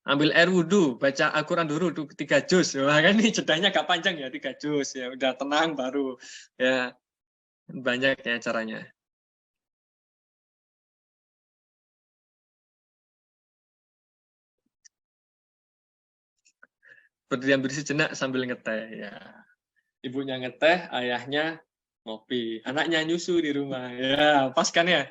Ambil air wudhu, baca Al-Quran dulu 3 juz. Wah, kan ini jedanya agak panjang ya, 3 juz ya. Udah tenang baru ya. Banyak ya caranya. Berdiam diri sejenak sambil ngeteh ya. Ibunya ngeteh, ayahnya ngopi, anaknya nyusu di rumah. Ya, pas kan ya?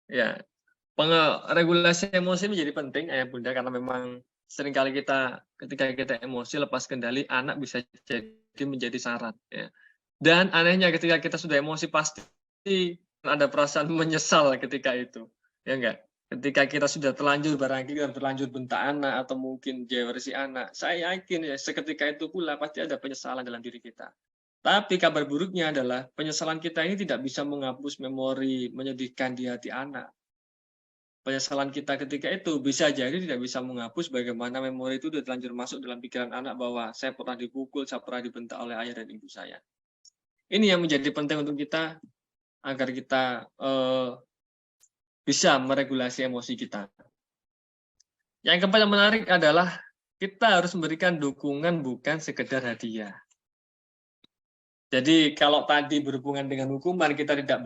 Ya, regulasi emosi menjadi penting ayah bunda karena memang seringkali kita ketika kita emosi lepas kendali anak bisa jadi menjadi syarat ya. Dan anehnya ketika kita sudah emosi pasti ada perasaan menyesal ketika itu. Ya enggak? Ketika kita sudah terlanjur barangkali kita terlanjur bentak anak atau mungkin jewer si anak, saya yakin ya seketika itu pula pasti ada penyesalan dalam diri kita. Tapi kabar buruknya adalah penyesalan kita ini tidak bisa menghapus memori menyedihkan di hati anak. Penyesalan kita ketika itu bisa jadi tidak bisa menghapus bagaimana memori itu sudah terlanjur masuk dalam pikiran anak bahwa saya pernah dipukul, saya pernah dibentak oleh ayah dan ibu saya. Ini yang menjadi penting untuk kita agar kita bisa meregulasi emosi kita. Yang paling menarik adalah kita harus memberikan dukungan bukan sekedar hadiah. Jadi kalau tadi berhubungan dengan hukuman, kita tidak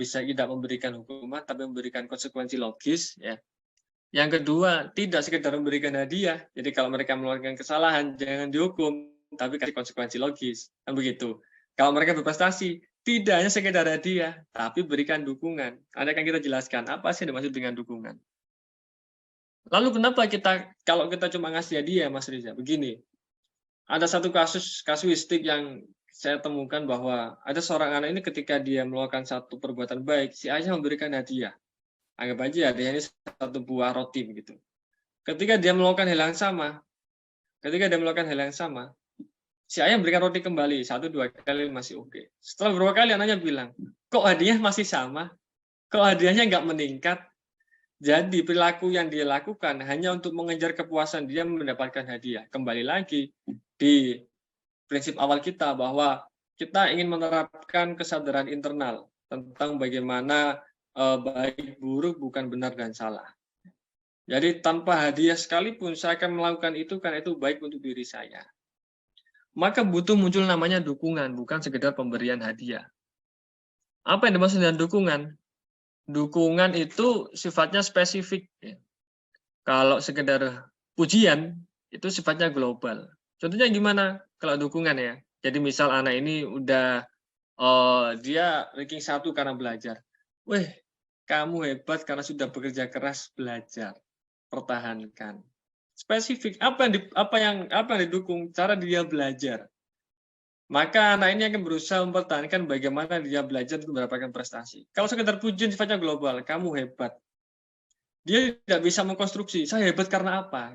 memberikan hukuman, tapi memberikan konsekuensi logis. Ya. Yang kedua, tidak sekedar memberikan hadiah. Jadi kalau mereka melakukan kesalahan, jangan dihukum, tapi kasih konsekuensi logis. Kan begitu. Kalau mereka berprestasi, tidak hanya sekedar hadiah, tapi berikan dukungan. Nanti akan kita jelaskan apa sih yang dimaksud dengan dukungan. Lalu kenapa kalau kita cuma ngasih hadiah, Mas Riza? Begini, ada satu kasuistik yang saya temukan bahwa ada seorang anak ini ketika dia melakukan satu perbuatan baik, si ayah memberikan hadiah. Anggap aja hadiah ini satu buah roti begitu. Ketika dia melakukan hal yang sama, si ayah memberikan roti kembali 1-2 kali masih oke. Setelah beberapa kali anaknya bilang, kok hadiah masih sama? Kok hadiahnya nggak meningkat? Jadi perilaku yang dia lakukan hanya untuk mengejar kepuasan dia mendapatkan hadiah. Kembali lagi di prinsip awal kita bahwa kita ingin menerapkan kesadaran internal tentang bagaimana baik buruk bukan benar dan salah. Jadi tanpa hadiah sekalipun saya akan melakukan itu karena itu baik untuk diri saya. Maka butuh muncul namanya dukungan, bukan sekedar pemberian hadiah. Apa yang dimaksud dengan dukungan? Dukungan itu sifatnya spesifik. Kalau sekedar pujian, itu sifatnya global. Contohnya gimana? Kalau dukungan ya. Jadi misal anak ini udah, dia ranking 1 karena belajar. Weh, kamu hebat karena sudah bekerja keras belajar. Pertahankan. Spesifik apa yang didukung? Cara dia belajar. Maka anak ini akan berusaha mempertahankan bagaimana dia belajar untuk mendapatkan prestasi. Kalau sekedar pujian sifatnya global, kamu hebat. Dia tidak bisa mengkonstruksi, saya hebat karena apa?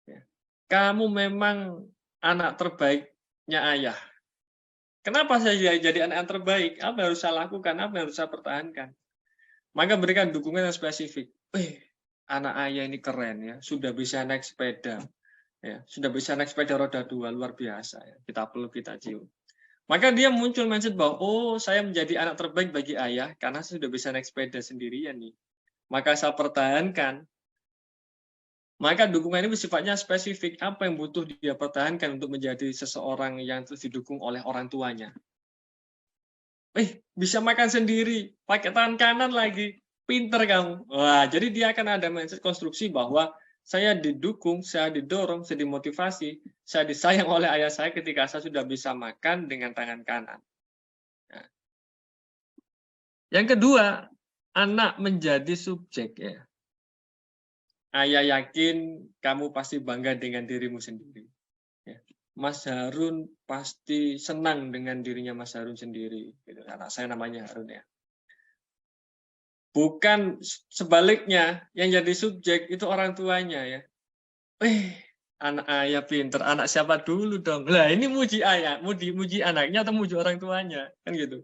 Ya. Kamu memang anak terbaiknya ayah. Kenapa saya jadi anak yang terbaik? Apa yang harus saya lakukan? Apa yang harus saya pertahankan? Maka berikan dukungan yang spesifik. Anak ayah ini keren ya, sudah bisa naik sepeda. Ya, sudah bisa naik sepeda roda 2, luar biasa ya. Kita peluk, kita cium. Maka dia muncul mindset bahwa saya menjadi anak terbaik bagi ayah karena saya sudah bisa naik sepeda sendirian nih. Maka saya pertahankan. Maka dukungan ini sifatnya spesifik. Apa yang butuh dia pertahankan untuk menjadi seseorang yang terus didukung oleh orang tuanya. Bisa makan sendiri, pakai tangan kanan lagi, pinter kamu. Wah, jadi dia akan ada mindset konstruksi bahwa saya didukung, saya didorong, saya dimotivasi, saya disayang oleh ayah saya ketika saya sudah bisa makan dengan tangan kanan. Nah. Yang kedua, anak menjadi subjek ya. Ayah yakin kamu pasti bangga dengan dirimu sendiri. Ya. Mas Harun pasti senang dengan dirinya Mas Harun sendiri. Gitu. Anak saya namanya Harun ya. Bukan sebaliknya, yang jadi subjek itu orang tuanya ya. Anak ayah pinter, anak siapa dulu dong? Lah ini muji ayah, muji anaknya atau muji orang tuanya? Kan gitu.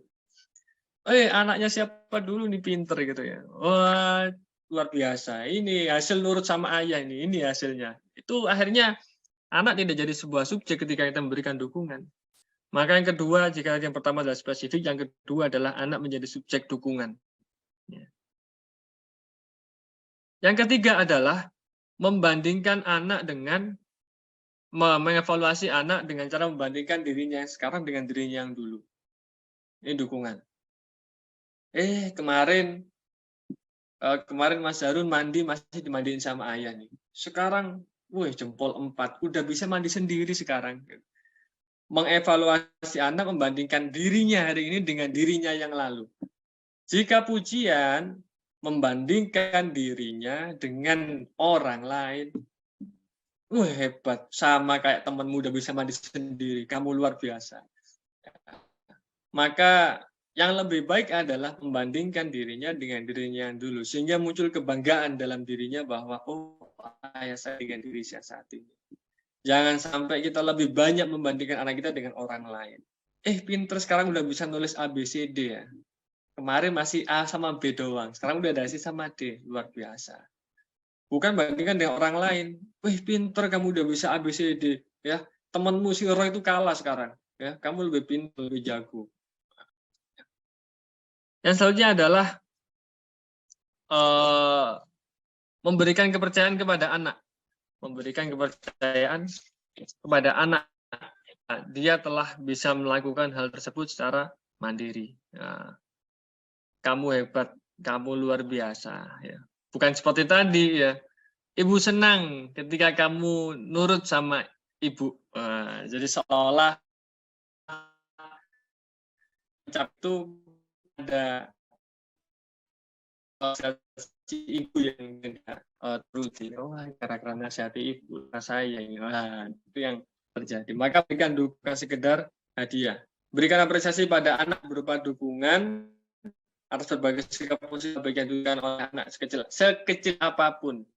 Anaknya siapa dulu nih pinter gitu ya. Wah, luar biasa. Ini hasil nurut sama ayah ini hasilnya. Itu akhirnya anak tidak jadi sebuah subjek ketika kita memberikan dukungan. Maka yang kedua, jika yang pertama adalah spesifik, yang kedua adalah anak menjadi subjek dukungan. Ya. Yang ketiga adalah membandingkan anak dengan mengevaluasi anak dengan cara membandingkan dirinya yang sekarang dengan dirinya yang dulu. Ini dukungan. Kemarin Mas Harun mandi masih dimandiin sama ayah nih. Sekarang, jempol 4, udah bisa mandi sendiri sekarang. Mengevaluasi anak membandingkan dirinya hari ini dengan dirinya yang lalu. Jika pujian membandingkan dirinya dengan orang lain. Hebat, sama kayak temanmu udah bisa mandi sendiri, kamu luar biasa. Maka yang lebih baik adalah membandingkan dirinya dengan dirinya yang dulu, sehingga muncul kebanggaan dalam dirinya bahwa, ayah saya dengan diri saya saat ini. Jangan sampai kita lebih banyak membandingkan anak kita dengan orang lain. Pinter sekarang udah bisa nulis ABCD ya. Kemarin masih A sama B doang, sekarang udah ada C sama D, luar biasa. Bukan bandingkan dengan orang lain. Pinter kamu udah bisa ABCD, ya. Temanmu si Roy itu kalah sekarang, ya. Kamu lebih pinter, lebih jago. Yang selanjutnya adalah memberikan kepercayaan kepada anak. Memberikan kepercayaan kepada anak. Dia telah bisa melakukan hal tersebut secara mandiri. Nah, kamu hebat, kamu luar biasa. Ya. Bukan seperti tadi ya. Ibu senang ketika kamu nurut sama ibu. Jadi seolah itu ada si ibu yang teruti. Karena nasihati ibu, saya itu yang terjadi. Maka berikan dukungan sekedar hadiah. Berikan apresiasi pada anak berupa dukungan atas berbagai sikap positif bagian diberikan oleh anak sekecil apapun.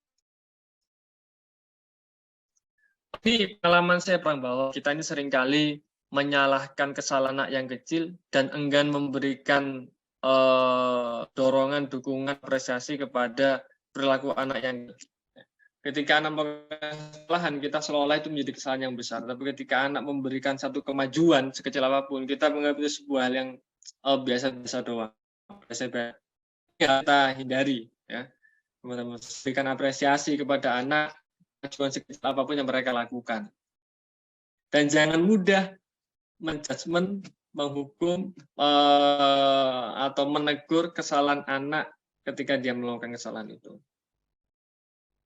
Ini pengalaman saya bahwa kita ini seringkali menyalahkan kesalahan anak yang kecil dan enggan memberikan dorongan, dukungan, apresiasi kepada perilaku anak yang kecil. Ketika anak melakukan kesalahan, kita seolah-olah itu menjadi kesalahan yang besar. Tapi ketika anak memberikan satu kemajuan sekecil apapun, kita menganggap itu sebuah hal yang biasa-biasa doang. Kita hindari ya, teman-teman, berikan apresiasi kepada anak kemajuan sekecil apapun yang mereka lakukan, dan jangan mudah menjudgment, menghukum atau menegur kesalahan anak ketika dia melakukan kesalahan itu,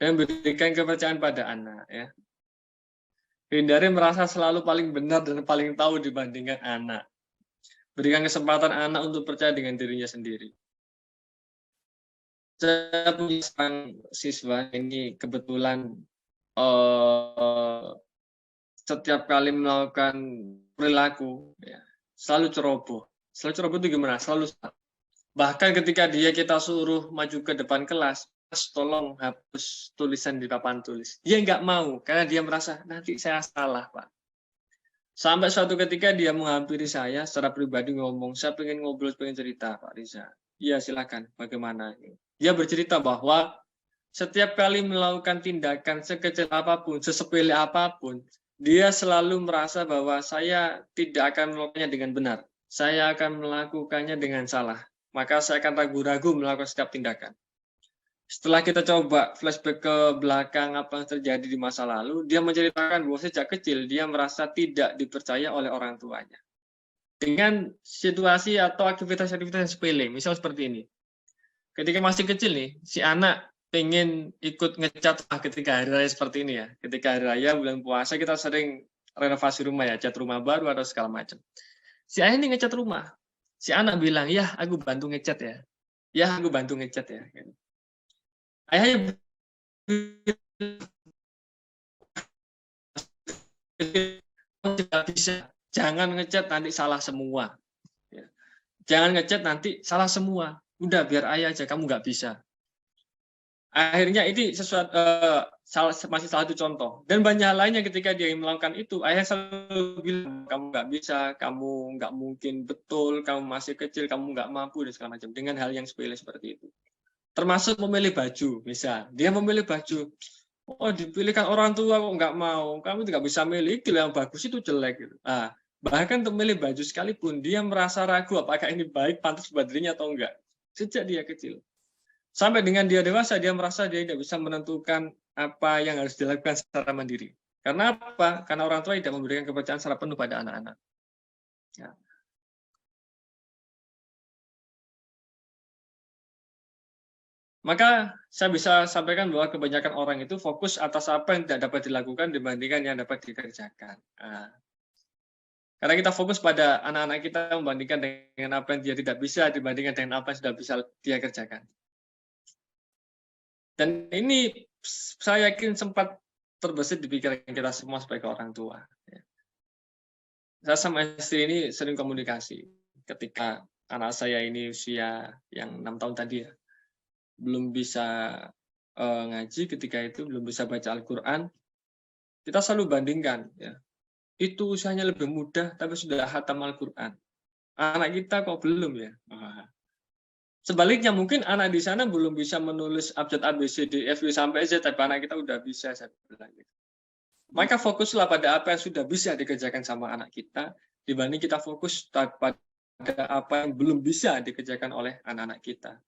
dan berikan kepercayaan pada anak ya. Hindari merasa selalu paling benar dan paling tahu dibandingkan anak. Berikan kesempatan anak untuk percaya dengan dirinya sendiri. Saya punya siswa ini kebetulan setiap kali melakukan perilaku, ya, selalu ceroboh. Selalu ceroboh itu gimana? Selalu salah. Bahkan ketika kita suruh maju ke depan kelas, tolong hapus tulisan di papan tulis. Dia nggak mau, karena dia merasa, nanti saya salah, Pak. Sampai suatu ketika dia menghampiri saya, secara pribadi ngomong, saya pengen ngobrol, pengen cerita, Pak Riza. Iya, silakan, bagaimana? Dia bercerita bahwa setiap kali melakukan tindakan sekecil apapun, sesepele apapun, dia selalu merasa bahwa saya tidak akan melakukannya dengan benar. Saya akan melakukannya dengan salah. Maka saya akan ragu-ragu melakukan setiap tindakan. Setelah kita coba flashback ke belakang apa yang terjadi di masa lalu, dia menceritakan bahwa sejak kecil dia merasa tidak dipercaya oleh orang tuanya. Dengan situasi atau aktivitas-aktivitas yang sepele, misal seperti ini. Ketika masih kecil nih, si anak pengen ikut ngecat ketika hari raya seperti ini ya. Ketika hari raya bulan puasa kita sering renovasi rumah ya, cat rumah baru atau segala macam. Si ayah ini ngecat rumah. Si anak bilang, ya aku bantu ngecat ya. Ya aku bantu ngecat ya. Ayahnya tidak bisa. Jangan ngecat nanti salah semua. Jangan ngecat nanti salah semua. Udah biar ayah aja, kamu nggak bisa. Akhirnya ini sesuatu masih salah satu contoh. Dan banyak lainnya ketika dia melakukan itu, ayah selalu bilang, kamu nggak bisa, kamu nggak mungkin betul, kamu masih kecil, kamu nggak mampu, dan segala macam. Dengan hal yang sepele seperti itu. Termasuk memilih baju, misal. Dia memilih baju, oh dipilihkan orang tua kok nggak mau, kamu nggak bisa milih, yang bagus itu jelek. Gitu. Nah, bahkan untuk memilih baju sekalipun, dia merasa ragu apakah ini baik, pantas buat dirinya atau enggak. Sejak dia kecil. Sampai dengan dia dewasa, dia merasa dia tidak bisa menentukan apa yang harus dilakukan secara mandiri. Karena apa? Karena orang tua tidak memberikan kepercayaan secara penuh pada anak-anak. Ya. Maka saya bisa sampaikan bahwa kebanyakan orang itu fokus atas apa yang tidak dapat dilakukan dibandingkan yang dapat dikerjakan. Nah, karena kita fokus pada anak-anak kita membandingkan dengan apa yang dia tidak bisa dibandingkan dengan apa yang sudah bisa dia kerjakan. Dan ini saya yakin sempat terbesit di pikiran kita semua sebagai orang tua. Saya sama istri ini sering komunikasi ketika anak saya ini usia yang 6 tahun tadi ya, belum bisa ngaji ketika itu, belum bisa baca Al-Quran. Kita selalu bandingkan, ya, itu usianya lebih mudah tapi sudah khatam Al-Quran. Anak kita kok belum ya? Sebaliknya mungkin anak di sana belum bisa menulis abjad ABCD FU sampai Z, tapi anak kita udah bisa, saya bilang gitu. Maka fokuslah pada apa yang sudah bisa dikerjakan sama anak kita, dibanding kita fokus pada apa yang belum bisa dikerjakan oleh anak-anak kita.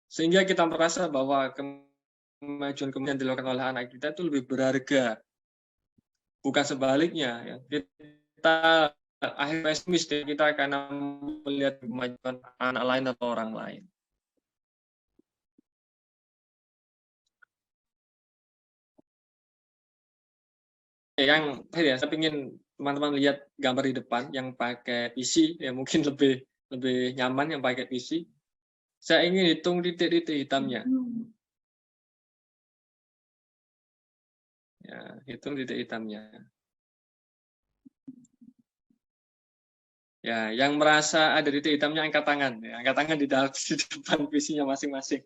Sehingga kita merasa bahwa kemajuan yang dilakukan oleh anak kita itu lebih berharga. Bukan sebaliknya. Ya. Kita akhirnya pesimis kita karena melihat kemajuan anak lain atau orang lain. Yang ya, saya ingin teman-teman lihat gambar di depan yang pakai PC, ya mungkin lebih nyaman yang pakai PC. Saya ingin hitung titik-titik hitamnya. Ya, hitung titik hitamnya. Ya, yang merasa ada titik hitamnya angkat tangan. Ya, angkat tangan di depan PC-nya masing-masing.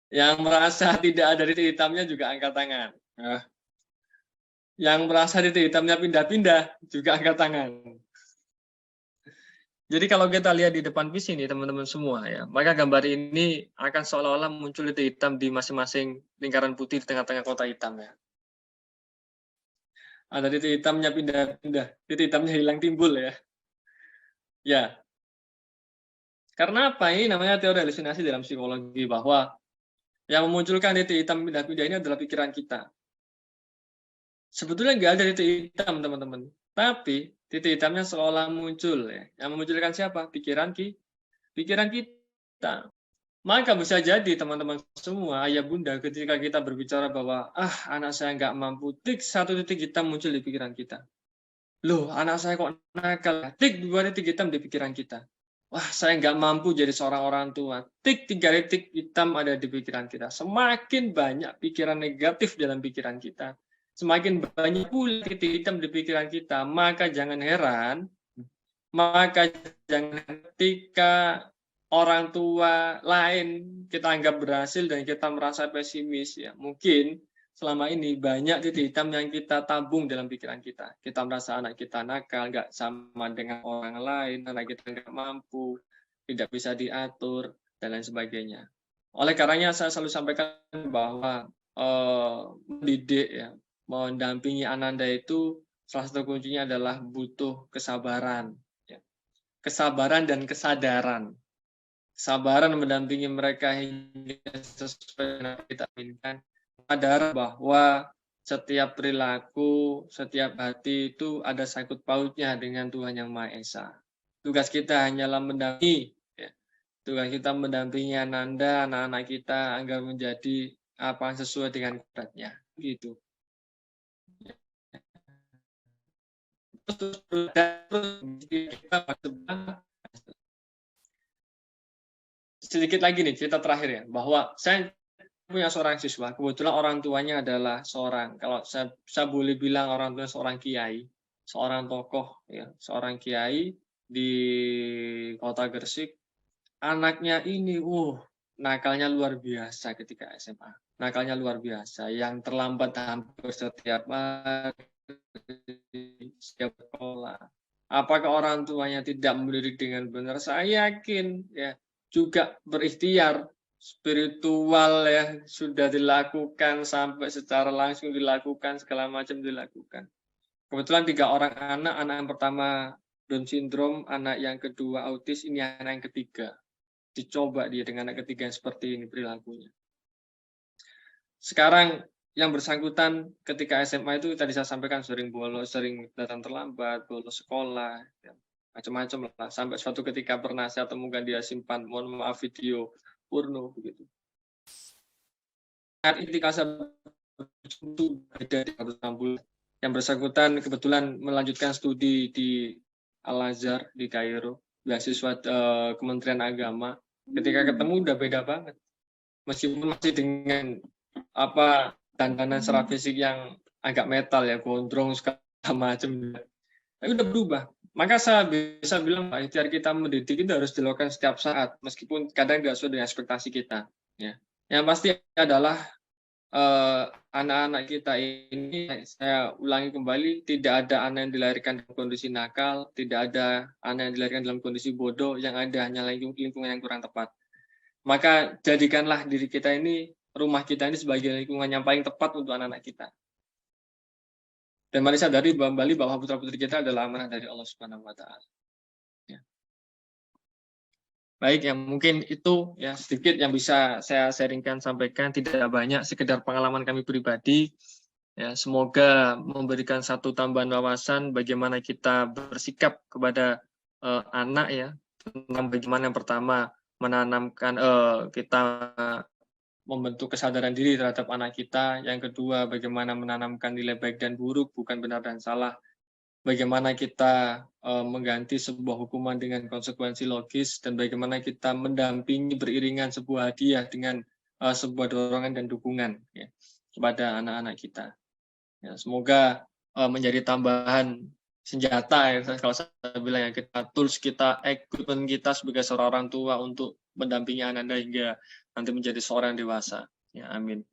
Yang merasa tidak ada titik hitamnya juga angkat tangan. Nah, yang merasa titik hitamnya pindah-pindah juga angkat tangan. Jadi kalau kita lihat di depan PC ini teman-teman semua ya, maka gambar ini akan seolah-olah muncul titik hitam di masing-masing lingkaran putih di tengah-tengah kotak hitam ya. Ada titik hitamnya pindah-pindah, titik hitamnya hilang timbul ya. Ya. Karena apa? Ini namanya teori halusinasi dalam psikologi, bahwa yang memunculkan titik hitam pindah-pindah ini adalah pikiran kita. Sebetulnya nggak ada titik hitam teman-teman, tapi titik hitamnya seolah muncul ya. Yang memunculkan siapa? Pikiran kita. Maka bisa jadi teman-teman semua, ayah bunda, ketika kita berbicara bahwa anak saya nggak mampu, tik satu titik hitam muncul di pikiran kita. Loh, anak saya kok nakal? Tik 2 titik hitam di pikiran kita. Wah, saya nggak mampu jadi seorang orang tua. Tik 3 titik hitam ada di pikiran kita. Semakin banyak pikiran negatif dalam pikiran kita, semakin banyak pula titik hitam di pikiran kita, maka jangan heran ketika orang tua lain kita anggap berhasil dan kita merasa pesimis, ya mungkin selama ini banyak titik hitam yang kita tabung dalam pikiran kita. Kita merasa anak kita nakal, nggak sama dengan orang lain, anak kita nggak mampu, tidak bisa diatur, dan lain sebagainya. Oleh karenanya saya selalu sampaikan bahwa mendidik, ya, mendampingi Ananda itu salah satu kuncinya adalah butuh kesabaran, ya. Kesabaran dan kesadaran. Kesabaran mendampingi mereka hingga sesuai dengan kita inginkan. Sadar bahwa setiap perilaku, setiap hati itu ada sangkut pautnya dengan Tuhan Yang Maha Esa. Tugas kita hanyalah mendampingi, ya. Tugas kita mendampingi Ananda, anak-anak kita agar menjadi apa yang sesuai dengan kodratnya, gitu. Terus kita sedikit lagi nih cerita terakhir, ya, bahwa saya punya seorang siswa, kebetulan orang tuanya adalah seorang, kalau saya boleh bilang orang tuanya seorang kiai, seorang tokoh, ya, seorang kiai di kota Gresik. Anaknya ini, nakalnya luar biasa ketika SMA. Nakalnya luar biasa, yang terlambat hampir setiap hari, setiap sekolah. Apakah orang tuanya tidak mendidik dengan benar? Saya yakin, ya, juga berikhtiar. Spiritual, ya, sudah dilakukan, sampai secara langsung dilakukan, segala macam dilakukan. Kebetulan 3 orang anak yang pertama Down syndrome, anak yang kedua autis, ini anak yang ketiga. Dicoba dia dengan anak ketiga yang seperti ini perilakunya. Sekarang yang bersangkutan ketika SMA itu tadi saya sampaikan sering bolos, sering datang terlambat, bolos sekolah, ya, macam-macam lah. Sampai suatu ketika pernah saya temukan dia simpan, mohon maaf, video porno begitu. Saat itu beda 360 bulan. Yang bersangkutan kebetulan melanjutkan studi di Al-Azhar di Kairo, beasiswa Kementerian Agama. Ketika ketemu udah beda banget. Meskipun masih dengan apa dandanan secara fisik yang agak metal, ya, gondrong segala macam, tapi udah berubah. Maka saya bisa bilang, Pak, ikhtiar kita mendidik itu harus dilakukan setiap saat, meskipun kadang tidak sesuai dengan ekspektasi kita. Ya. Yang pasti adalah anak-anak kita ini, saya ulangi kembali, tidak ada anak yang dilahirkan dalam kondisi nakal, tidak ada anak yang dilahirkan dalam kondisi bodoh, yang ada hanya lingkungan yang kurang tepat. Maka jadikanlah diri kita ini, rumah kita ini sebagai lingkungan yang paling tepat untuk anak-anak kita. Dan mari sadari kembali bahwa putra-putri kita adalah amanah dari Allah Subhanahu wa Ta'ala. Ya. Baik, yang mungkin itu, ya, sedikit yang bisa saya sharingkan, sampaikan, tidak banyak, sekedar pengalaman kami pribadi. Ya, semoga memberikan satu tambahan wawasan bagaimana kita bersikap kepada anak, ya, tentang bagaimana yang pertama menanamkan kita membentuk kesadaran diri terhadap anak kita. Yang kedua, bagaimana menanamkan nilai baik dan buruk, bukan benar dan salah. Bagaimana kita mengganti sebuah hukuman dengan konsekuensi logis, dan bagaimana kita mendampingi beriringan sebuah hadiah dengan sebuah dorongan dan dukungan, ya, kepada anak-anak kita. Ya, semoga menjadi tambahan senjata, ya, kalau saya bilang, ya, kita tools kita, equipment kita sebagai seorang orang tua untuk mendampingi Ananda hingga nanti menjadi seorang dewasa. Ya, amin.